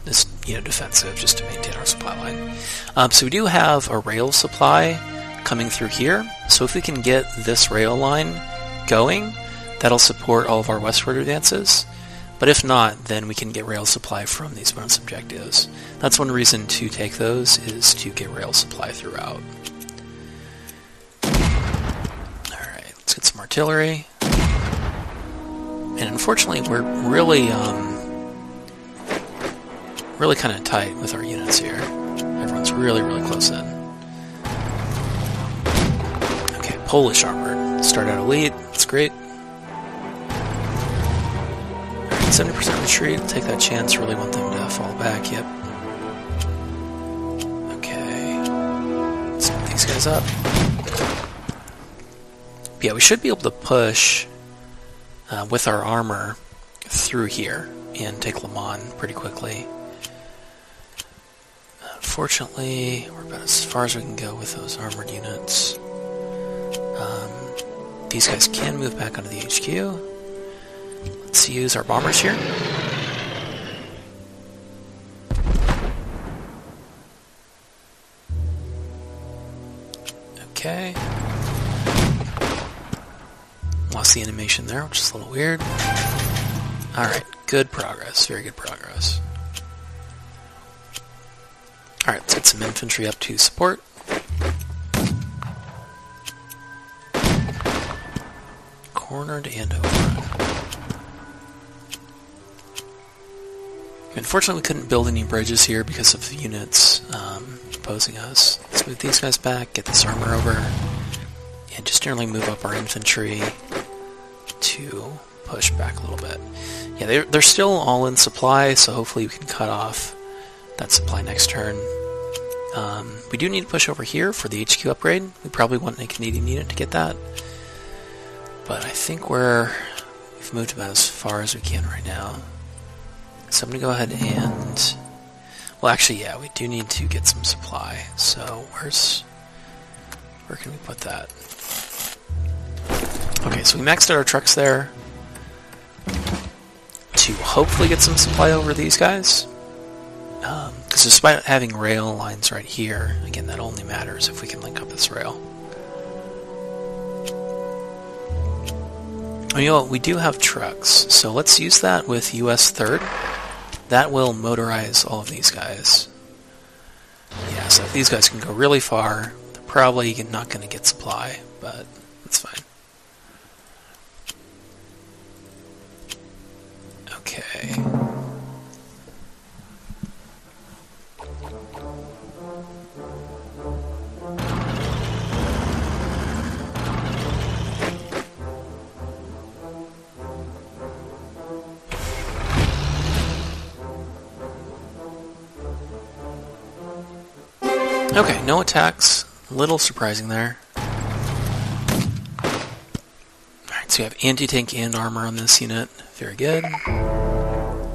This, defensive, just to maintain our supply line. So we do have a rail supply coming through here. So if we can get this rail line going, that'll support all of our westward advances. But if not, then we can get rail supply from these bonus objectives. That's one reason to take those, is to get rail supply throughout. Alright, let's get some artillery. And unfortunately, we're really kind of tight with our units here. Everyone's really, really close in. Okay, Polish armored. Start out elite, that's great. 70% retreat, take that chance, really want them to fall back, yep. Okay, let's move these guys up. But yeah, we should be able to push with our armor through here and take Le Mans pretty quickly. Unfortunately, we're about as far as we can go with those armored units. These guys can move back onto the HQ. let's use our bombers here. Okay. Lost the animation there, which is a little weird. Alright, good progress. Very good progress. Alright, let's get some infantry up to support. Cornered and overrun. Unfortunately, we couldn't build any bridges here because of the units opposing us. Let's move these guys back, get this armor over, and just generally move up our infantry to push back a little bit. Yeah, they're still all in supply, so hopefully we can cut off that supply next turn. We do need to push over here for the HQ upgrade. We probably want a Canadian unit to get that. But I think we've moved about as far as we can right now. So I'm going to go ahead and... Well, actually, yeah, we do need to get some supply. So where can we put that? Okay, so we maxed out our trucks there to hopefully get some supply over these guys. Because despite having rail lines right here, again, that only matters if we can link up this rail. Oh, you know what? We do have trucks, so let's use that with US 3rd. That will motorize all of these guys. Yeah, so if these guys can go really far, they're probably not going to get supply, but that's fine. Okay. Okay, no attacks. A little surprising there. Alright, so we have anti-tank and armor on this unit. Very good.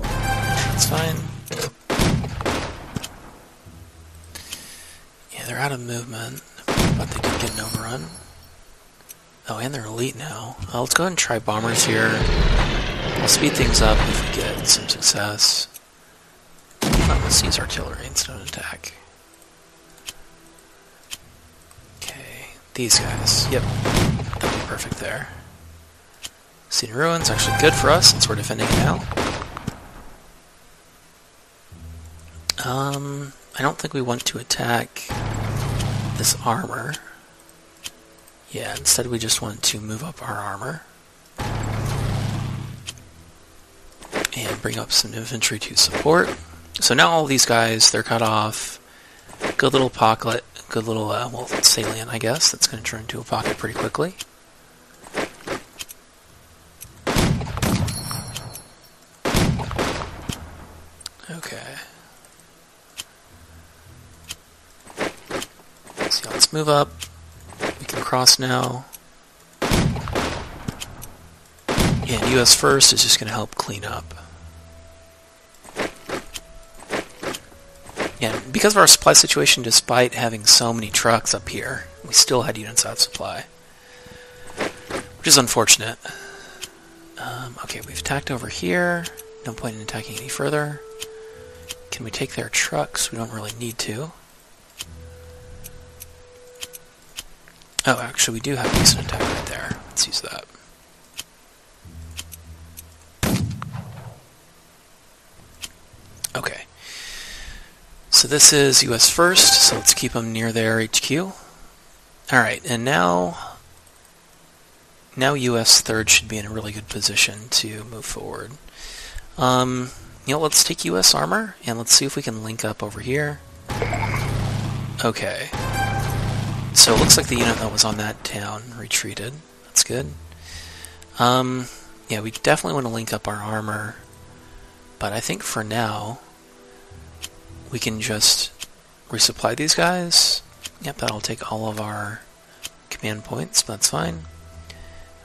That's fine. Yeah, they're out of movement, but they did get an overrun. Oh, and they're elite now. Let's go ahead and try bombers here. I'll speed things up if we get some success. Let's use artillery instead of attack. These guys. Yep. That'll be perfect there. Scene Ruins, actually good for us since we're defending it now. I don't think we want to attack this armor. Yeah, instead we just want to move up our armor. And bring up some infantry to support. So now all these guys, they're cut off. Good little pocket. Good little, well, salient, I guess. That's going to turn into a pocket pretty quickly. Okay. So yeah, let's move up. We can cross now. And US 1st is just going to help clean up. Yeah, because of our supply situation, despite having so many trucks up here, we still had units out of supply. Which is unfortunate. Okay, we've attacked over here. No point in attacking any further. Can we take their trucks? We don't really need to. Oh, actually, we do have a decent attack right there. Let's use that. Okay. So this is US 1st, so let's keep them near their HQ. Alright, and now US 3rd should be in a really good position to move forward. You know, let's take US Armor, and let's see if we can link up over here. Okay. So it looks like the unit that was on that town retreated. That's good. Yeah, we definitely want to link up our armor, but I think for now we can just resupply these guys. Yep, that'll take all of our command points, but that's fine.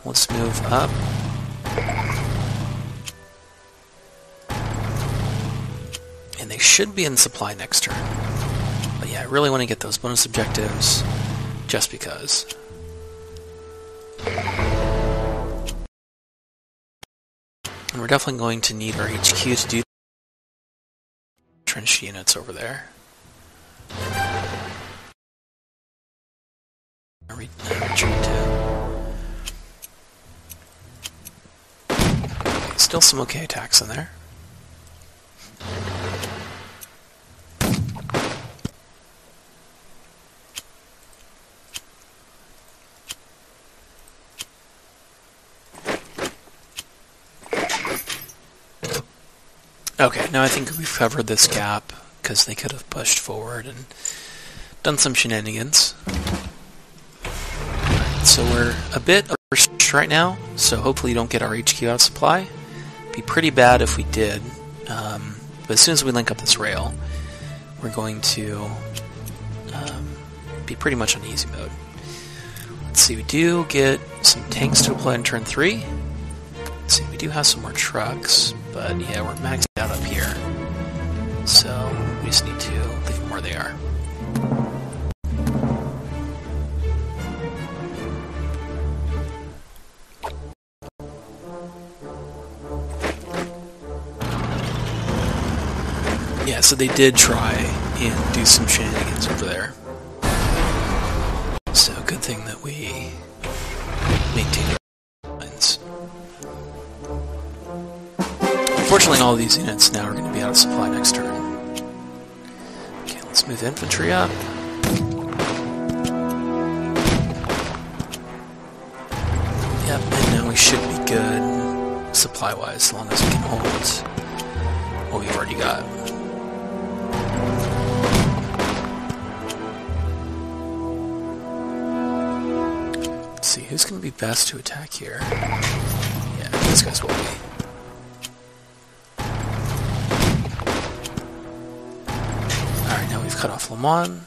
Let's move up. And they should be in supply next turn. But yeah, I really want to get those bonus objectives just because. And we're definitely going to need our HQ to do trench units over there. Retreat to. Still some okay attacks in there. Okay, now I think we've covered this gap, because they could have pushed forward and done some shenanigans. Alright, so we're a bit overstretched right now, so hopefully you don't get our HQ out of supply. It'd be pretty bad if we did, but as soon as we link up this rail, we're going to be pretty much on easy mode. Let's see, we do get some tanks to apply in turn 3. Let's see, we do have some more trucks, but yeah, we're maxed out up here. So we just need to leave them where they are. Yeah, so they did try and do some shenanigans over there. So good thing that we maintained our lines. Unfortunately, all of these units now are going to be out of supply next turn. Okay, let's move infantry up. Yep, and now we should be good supply-wise, as long as we can hold what we've already got. Let's see, who's going to be best to attack here? Yeah, these guys will be. Alright, now we've cut off Le Mans.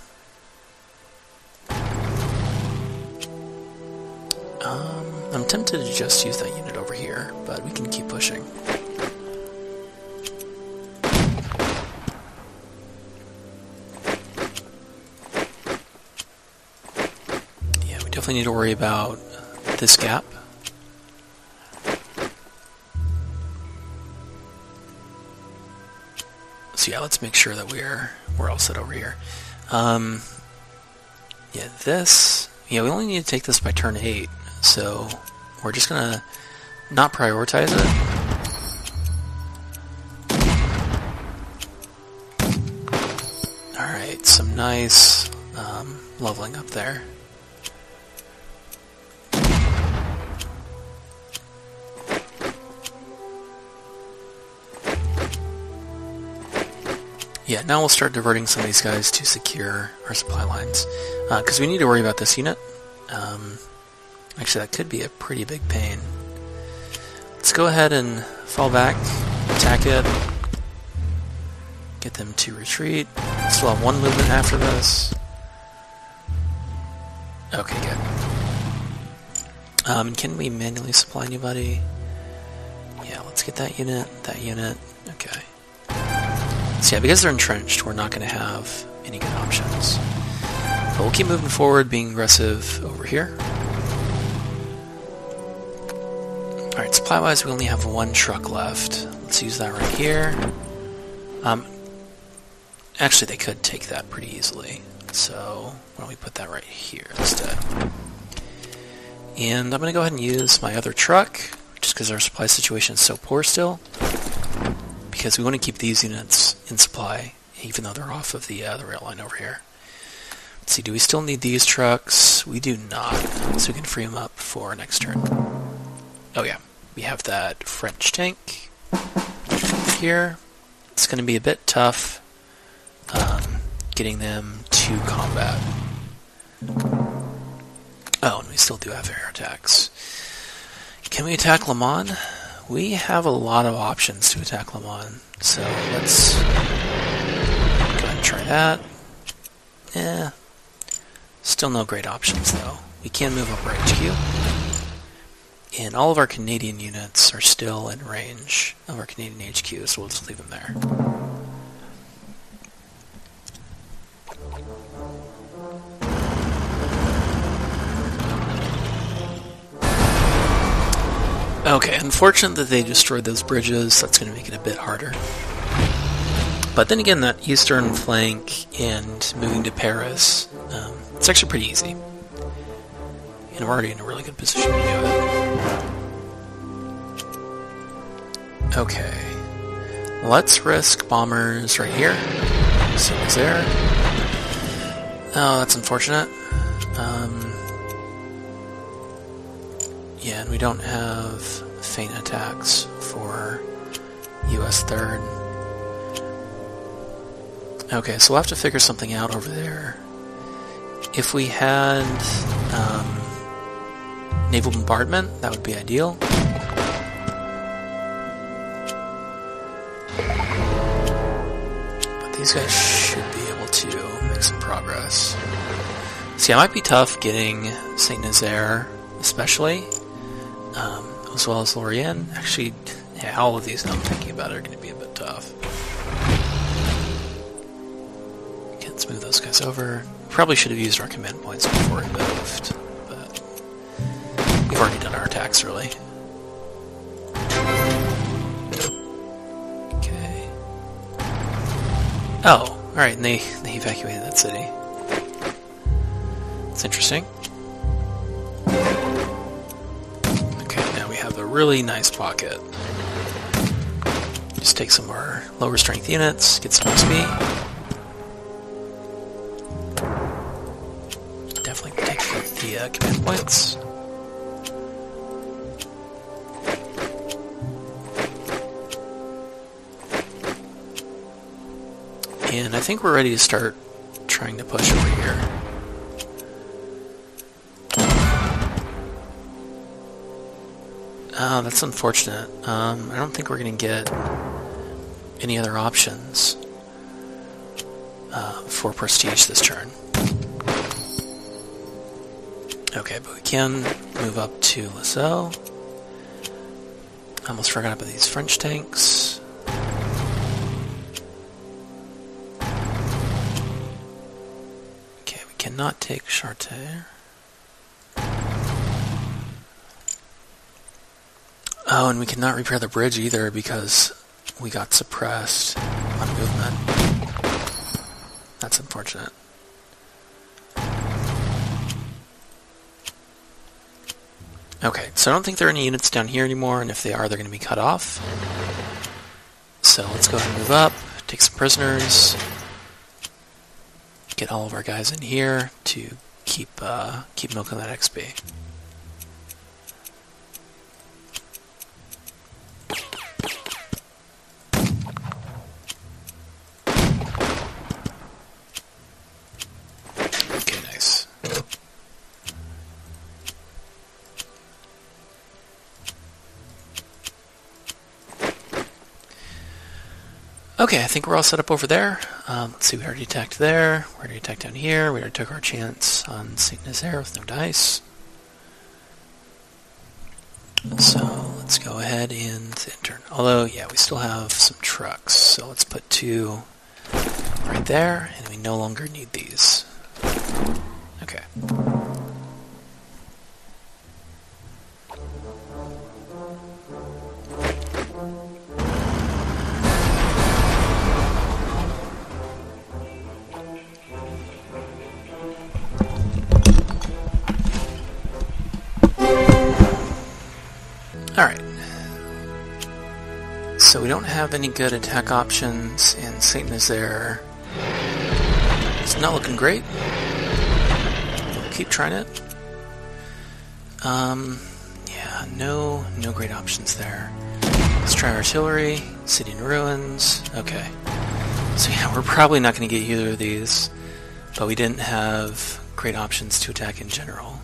I'm tempted to just use that unit over here, but we can keep pushing. Yeah, we definitely need to worry about this gap. So yeah, let's make sure that we're all set over here. Yeah, this... Yeah, we only need to take this by turn 8, so we're just gonna not prioritize it. Alright, some nice leveling up there. Yeah, now we'll start diverting some of these guys to secure our supply lines. Because we need to worry about this unit. Actually, that could be a pretty big pain. Let's go ahead and fall back, attack it, get them to retreat. Still have one movement after this. Okay, good. Can we manually supply anybody? Yeah, let's get that unit, okay. So yeah, because they're entrenched, we're not going to have any good options. But we'll keep moving forward, being aggressive over here. Alright, supply-wise, we only have one truck left. Let's use that right here. Actually, they could take that pretty easily. So, why don't we put that right here instead? And I'm going to go ahead and use my other truck, just because our supply situation is so poor still. Because we want to keep these units in supply, even though they're off of the rail line over here. Let's see, do we still need these trucks? We do not, so we can free them up for next turn. Oh yeah, we have that French tank here. It's going to be a bit tough getting them to combat. Oh, and we still do have air attacks. Can we attack Le Mans? We have a lot of options to attack Le Mans, so let's go ahead and try that. Yeah, still no great options though. We can move up our HQ, and all of our Canadian units are still in range of our Canadian HQ, so we'll just leave them there. Okay, Okay, unfortunate that they destroyed those bridges. That's going to make it a bit harder. But then again, that eastern flank and moving to Paris, it's actually pretty easy. And I'm already in a really good position to do it. Okay. Let's risk bombers right here. Same as there. Oh, that's unfortunate. Yeah, and we don't have feint attacks for US 3rd. Okay, so we'll have to figure something out over there. If we had naval bombardment, that would be ideal. But these guys should be able to make some progress. See, it might be tough getting Saint Nazaire, especially, as well as Lorient. Actually, yeah, all of these now I'm thinking about are going to be a bit tough. Okay, let's move those guys over. Probably should have used our command points before we moved, but we've already done our attacks, really. Okay. Oh, alright, and they evacuated that city. That's interesting. Okay, now we have a really nice pocket. Just take some of our lower strength units, get some XP. Definitely take the command points. And I think we're ready to start trying to push over here. Oh, that's unfortunate. I don't think we're going to get any other options for prestige this turn. Okay, but we can move up to Lasalle. I almost forgot about these French tanks. Okay, we cannot take Chartres. Oh, and we cannot repair the bridge either because we got suppressed on movement. That's unfortunate. Okay, so I don't think there are any units down here anymore, and if they are, they're going to be cut off. So let's go ahead and move up, take some prisoners, get all of our guys in here to keep milking that XP. Okay, I think we're all set up over there. Let's see, we already attacked there, we already attacked down here, we already took our chance on Saint Nazaire with no dice. So let's go ahead and enter. Although, yeah, we still have some trucks, so let's put 2 right there, and we no longer need these. Okay. Alright, so we don't have any good attack options in Saint Nazaire. It's not looking great. We'll keep trying it. Yeah, no great options there. Let's try artillery, city in ruins. Okay, so yeah, we're probably not going to get either of these, but we didn't have great options to attack in general,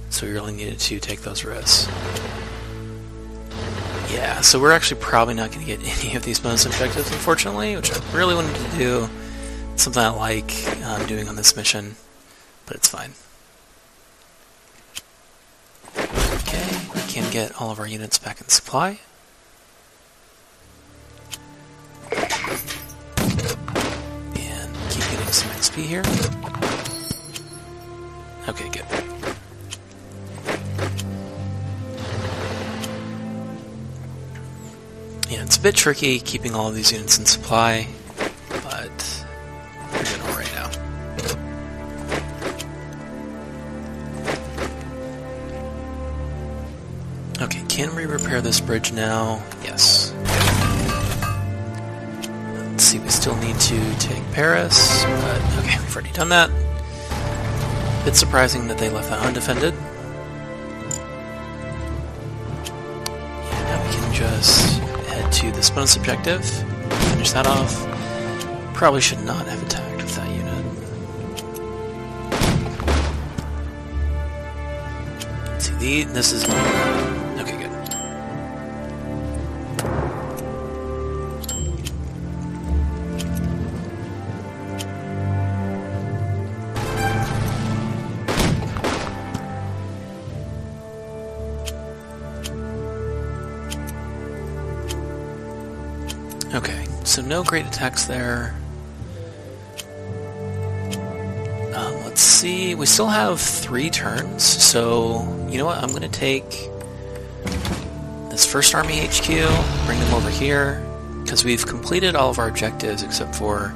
so we really needed to take those risks. Yeah, so we're actually probably not going to get any of these bonus objectives, unfortunately, which I really wanted to do. Something I like doing on this mission, but it's fine. Okay, we can get all of our units back in supply. And keep getting some XP here. Okay, good. it's a bit tricky keeping all of these units in supply, but we're doing all right now. Okay, can we repair this bridge now? Yes. Let's see, we still need to take Paris, but okay, we've already done that. Bit surprising that they left that undefended. Yeah, now we can just head to this bonus objective, finish that off. Probably should not have attacked with that unit. Let's see, this is okay, good. Okay, so no great attacks there. Let's see, we still have 3 turns, so you know what, I'm going to take this first army HQ, bring them over here, because we've completed all of our objectives except for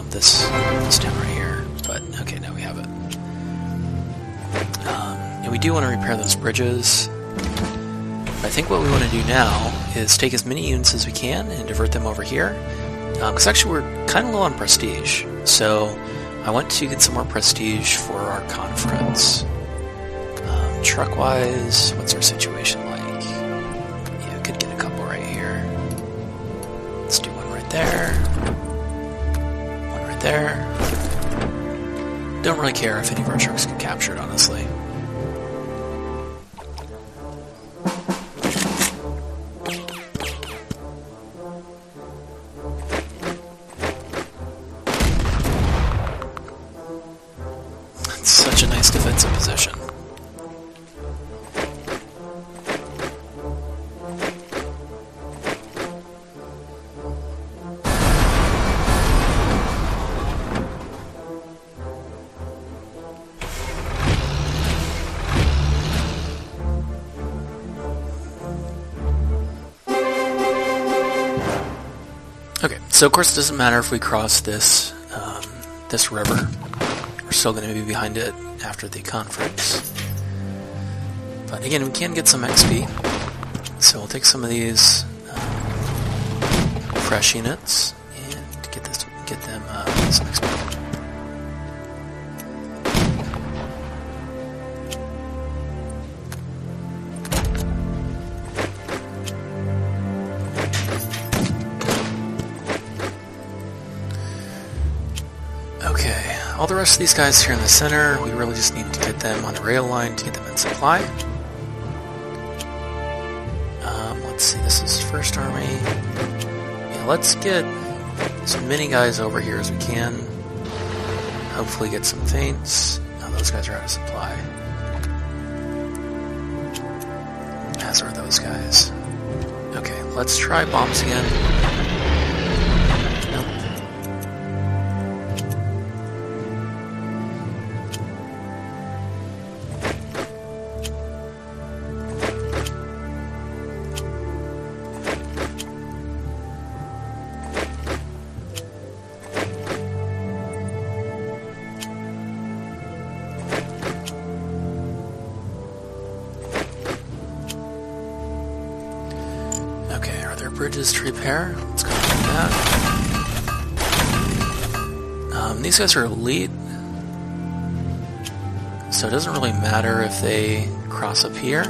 this town right here, but okay, now we have it. And we do want to repair those bridges. I think what we want to do now is take as many units as we can and divert them over here. Because actually we're kind of low on prestige, so I want to get some more prestige for our conference. Truck-wise, what's our situation like? Yeah, we could get a couple right here. Let's do one right there. One right there. Don't really care if any of our trucks get captured, honestly. Such a nice defensive position. Okay, so of course it doesn't matter if we cross this this river. We're still going to be behind it after the conference. But again, we can get some XP. So we'll take some of these fresh units and get them some XP. Okay, all the rest of these guys here in the center, we really just need to get them on a rail line to get them in supply. Let's see, this is First Army. Yeah, let's get as many guys over here as we can. Hopefully get some feints. No, those guys are out of supply. As are those guys. Okay, let's try bombs again. Nope. Okay, are there bridges to repair? Let's go do that. These guys are elite, so it doesn't really matter if they cross up here.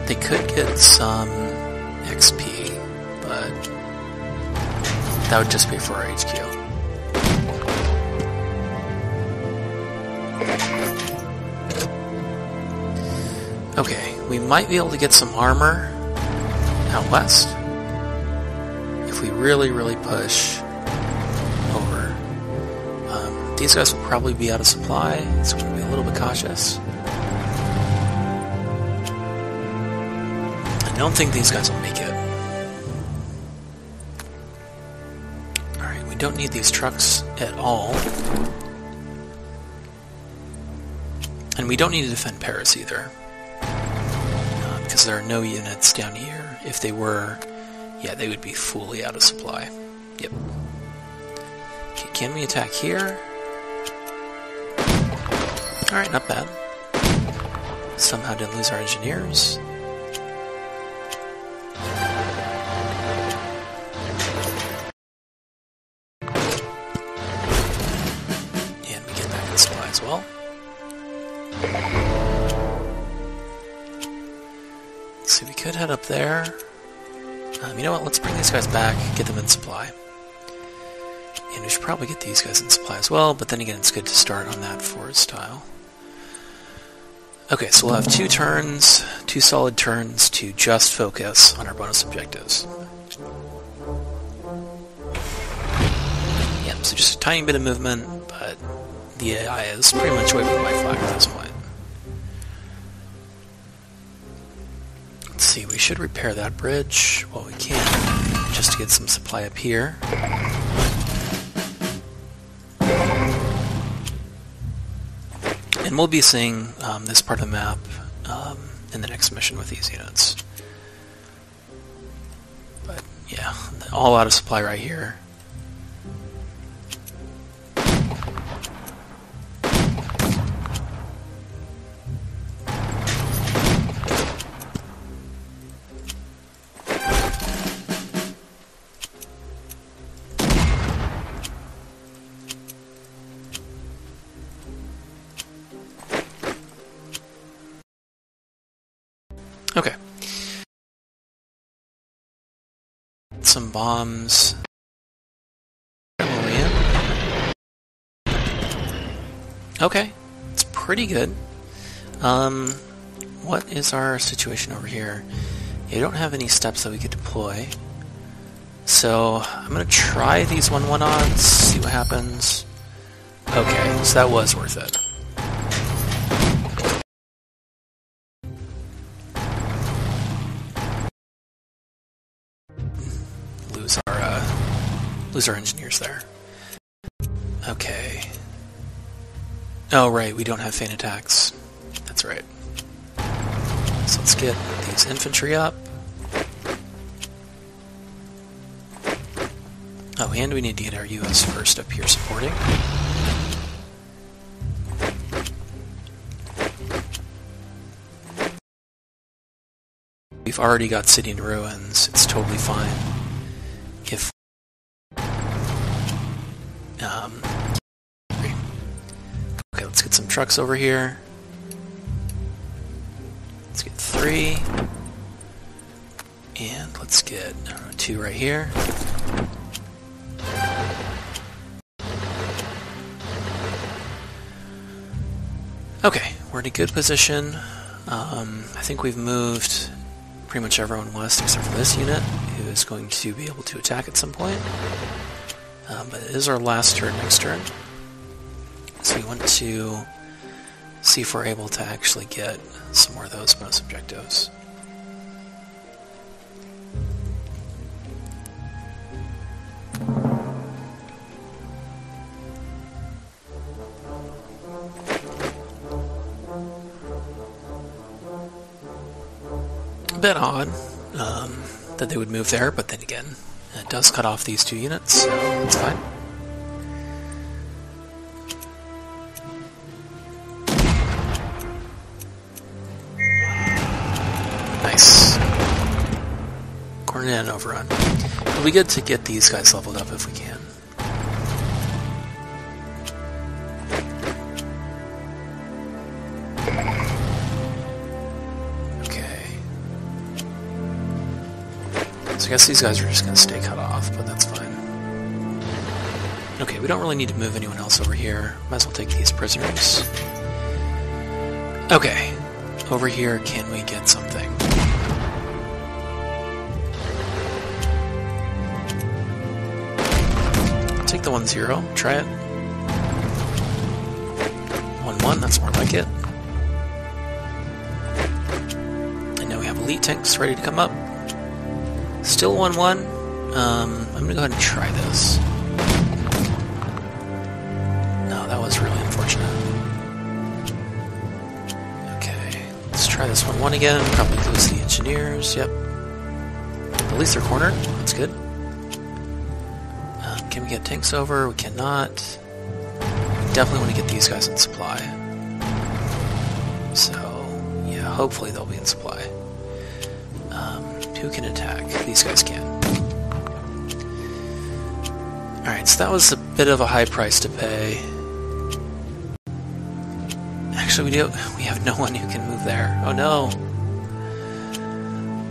They could get some XP, but that would just be for our HQ. Okay, we might be able to get some armor out west if we really, really push over. These guys will probably be out of supply, so we're going to be a little bit cautious. I don't think these guys will make it. Alright, we don't need these trucks at all. And we don't need to defend Paris either. because there are no units down here. If they were, yeah, they would be fully out of supply. Yep. Okay, can we attack here? Alright, not bad. Somehow didn't lose our engineers. And we get back in supply as well. Let's see, we could head up there. You know what, let's bring these guys back, get them in supply. And we should probably get these guys in supply as well, but then again, it's good to start on that forest tile. Okay, so we'll have 2 turns, 2 solid turns to just focus on our bonus objectives. Yeah, so just a tiny bit of movement, but the AI is pretty much waving the white flag at this point. Let's see, we should repair that bridge while we can, just to get some supply up here. And we'll be seeing this part of the map in the next mission with these units. But yeah, all out of supply right here. Okay. Some bombs. Okay, it's pretty good. What is our situation over here? You don't have any steps that we could deploy. So, I'm gonna try these 1-1 odds, see what happens. Okay, so that was worth it. Lose our engineers there. Okay. Oh, right, we don't have feint attacks. That's right. So let's get these infantry up. Oh, and we need to get our US first up here supporting. We've already got city in ruins. It's totally fine. If okay, let's get some trucks over here. Let's get 3. And let's get 2 right here. Okay, we're in a good position. I think we've moved pretty much everyone west except for this unit, who is going to be able to attack at some point. But it is our last turn next turn. So we want to see if we're able to actually get some more of those bonus objectives. A bit odd that they would move there, but then again, it does cut off these 2 units, so it's fine. Nice. Coordinate and overrun. It'll be good to get these guys leveled up if we can. So I guess these guys are just going to stay cut off, but that's fine. Okay, we don't really need to move anyone else over here. Might as well take these prisoners. Okay, over here, can we get something? Take the 1-0, try it. 1-1, that's more like it. And now we have elite tanks ready to come up. Still 1-1. I'm going to go ahead and try this. No, that was really unfortunate. Okay, let's try Try this 1-1 again. Probably lose the engineers. Yep. At least they're cornered. That's good. Can we get tanks over? We cannot. We definitely want to get these guys in supply. So, yeah, hopefully they'll be in supply. Who can attack? These guys can. Alright, so that was a bit of a high price to pay. Actually, we have no one who can move there. Oh no!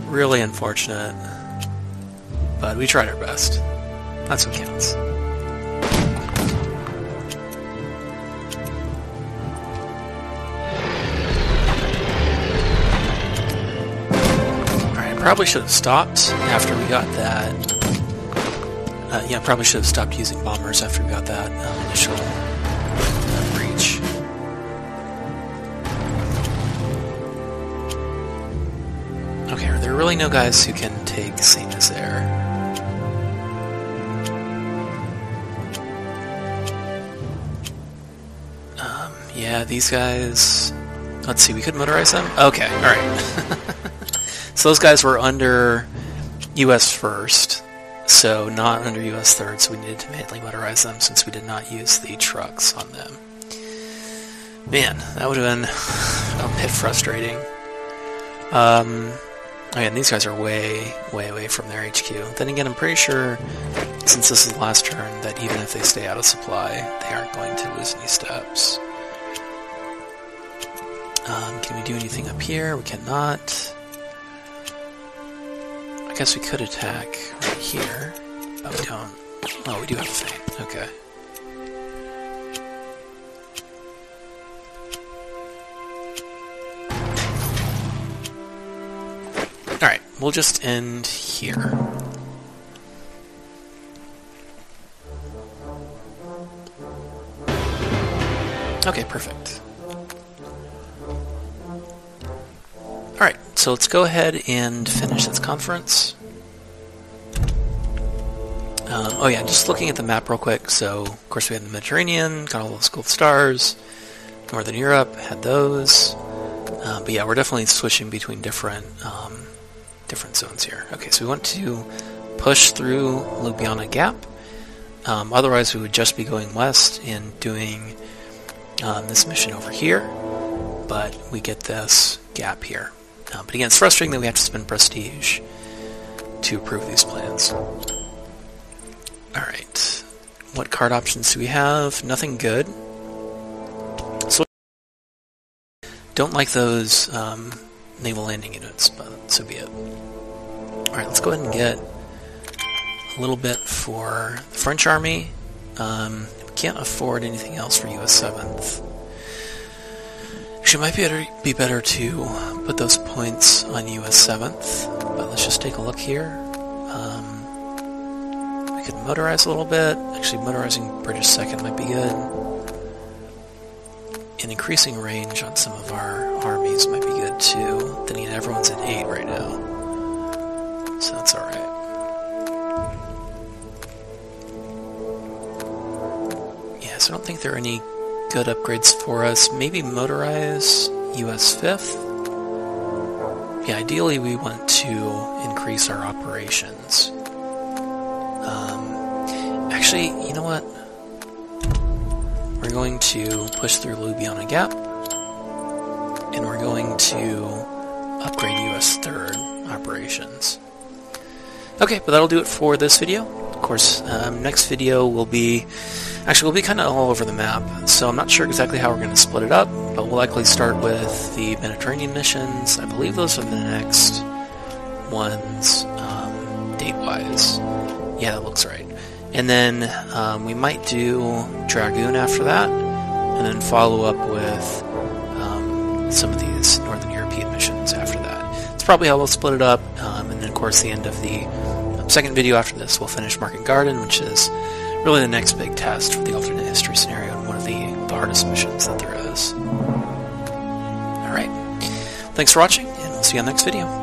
Really unfortunate. But we tried our best. That's what counts. Alright, I probably should have stopped after we got that. Yeah, probably should have stopped using bombers after we got that initial breach. Okay, are there really no guys who can take St. Nazaire? Yeah, these guys... Let's see, we could motorize them? Okay, alright. So those guys were under US 1st, so not under US 3rd, so we needed to manually motorize them since we did not use the trucks on them. Man, that would have been a bit frustrating. Again, these guys are way, way away from their HQ. Then again, I'm pretty sure, since this is the last turn, that even if they stay out of supply, they aren't going to lose any steps. Can we do anything up here? We cannot. I guess we could attack right here. Oh, we don't. Oh, we do have a thing. Okay. Alright, we'll just end here. Okay, perfect. Alright, so let's go ahead and finish this conference. Oh yeah, just looking at the map real quick. So, of course, we had the Mediterranean, got all those gold stars. Northern Europe had those. But yeah, we're definitely switching between different zones here. Okay, so we want to push through Ljubljana Gap. Otherwise, we would just be going west and doing this mission over here. But we get this gap here. But again, it's frustrating that we have to spend prestige to approve these plans. Alright. What card options do we have? Nothing good. So don't like those naval landing units, but so be it. Alright, let's go ahead and get a little bit for the French army. We can't afford anything else for US 7th. Actually, it might be better to put those points on US 7th, but let's just take a look here. We could motorize a little bit. Actually, motorizing British 2nd might be good. And increasing range on some of our armies might be good too. Then again, everyone's at 8 right now, so that's alright. Yeah, so I don't think there are any good upgrades for us. Maybe motorize US 5th. Yeah, ideally we want to increase our operations. Actually, you know what? We're going to push through Ljubljana Gap, and we're going to upgrade US 3rd operations. Okay, but that'll do it for this video. Of course, next video will be... Actually, we'll be kind of all over the map, so I'm not sure exactly how we're going to split it up, but we'll likely start with the Mediterranean missions. I believe those are the next ones, date-wise. Yeah, that looks right. And then we might do Dragoon after that, and then follow up with some of these Northern European missions after that. It's probably how we'll split it up, and then of course the end of the second video after this we'll finish Market Garden, which is really the next big test for the alternate history scenario and one of the hardest missions that there is. Alright, thanks for watching, and we'll see you on the next video.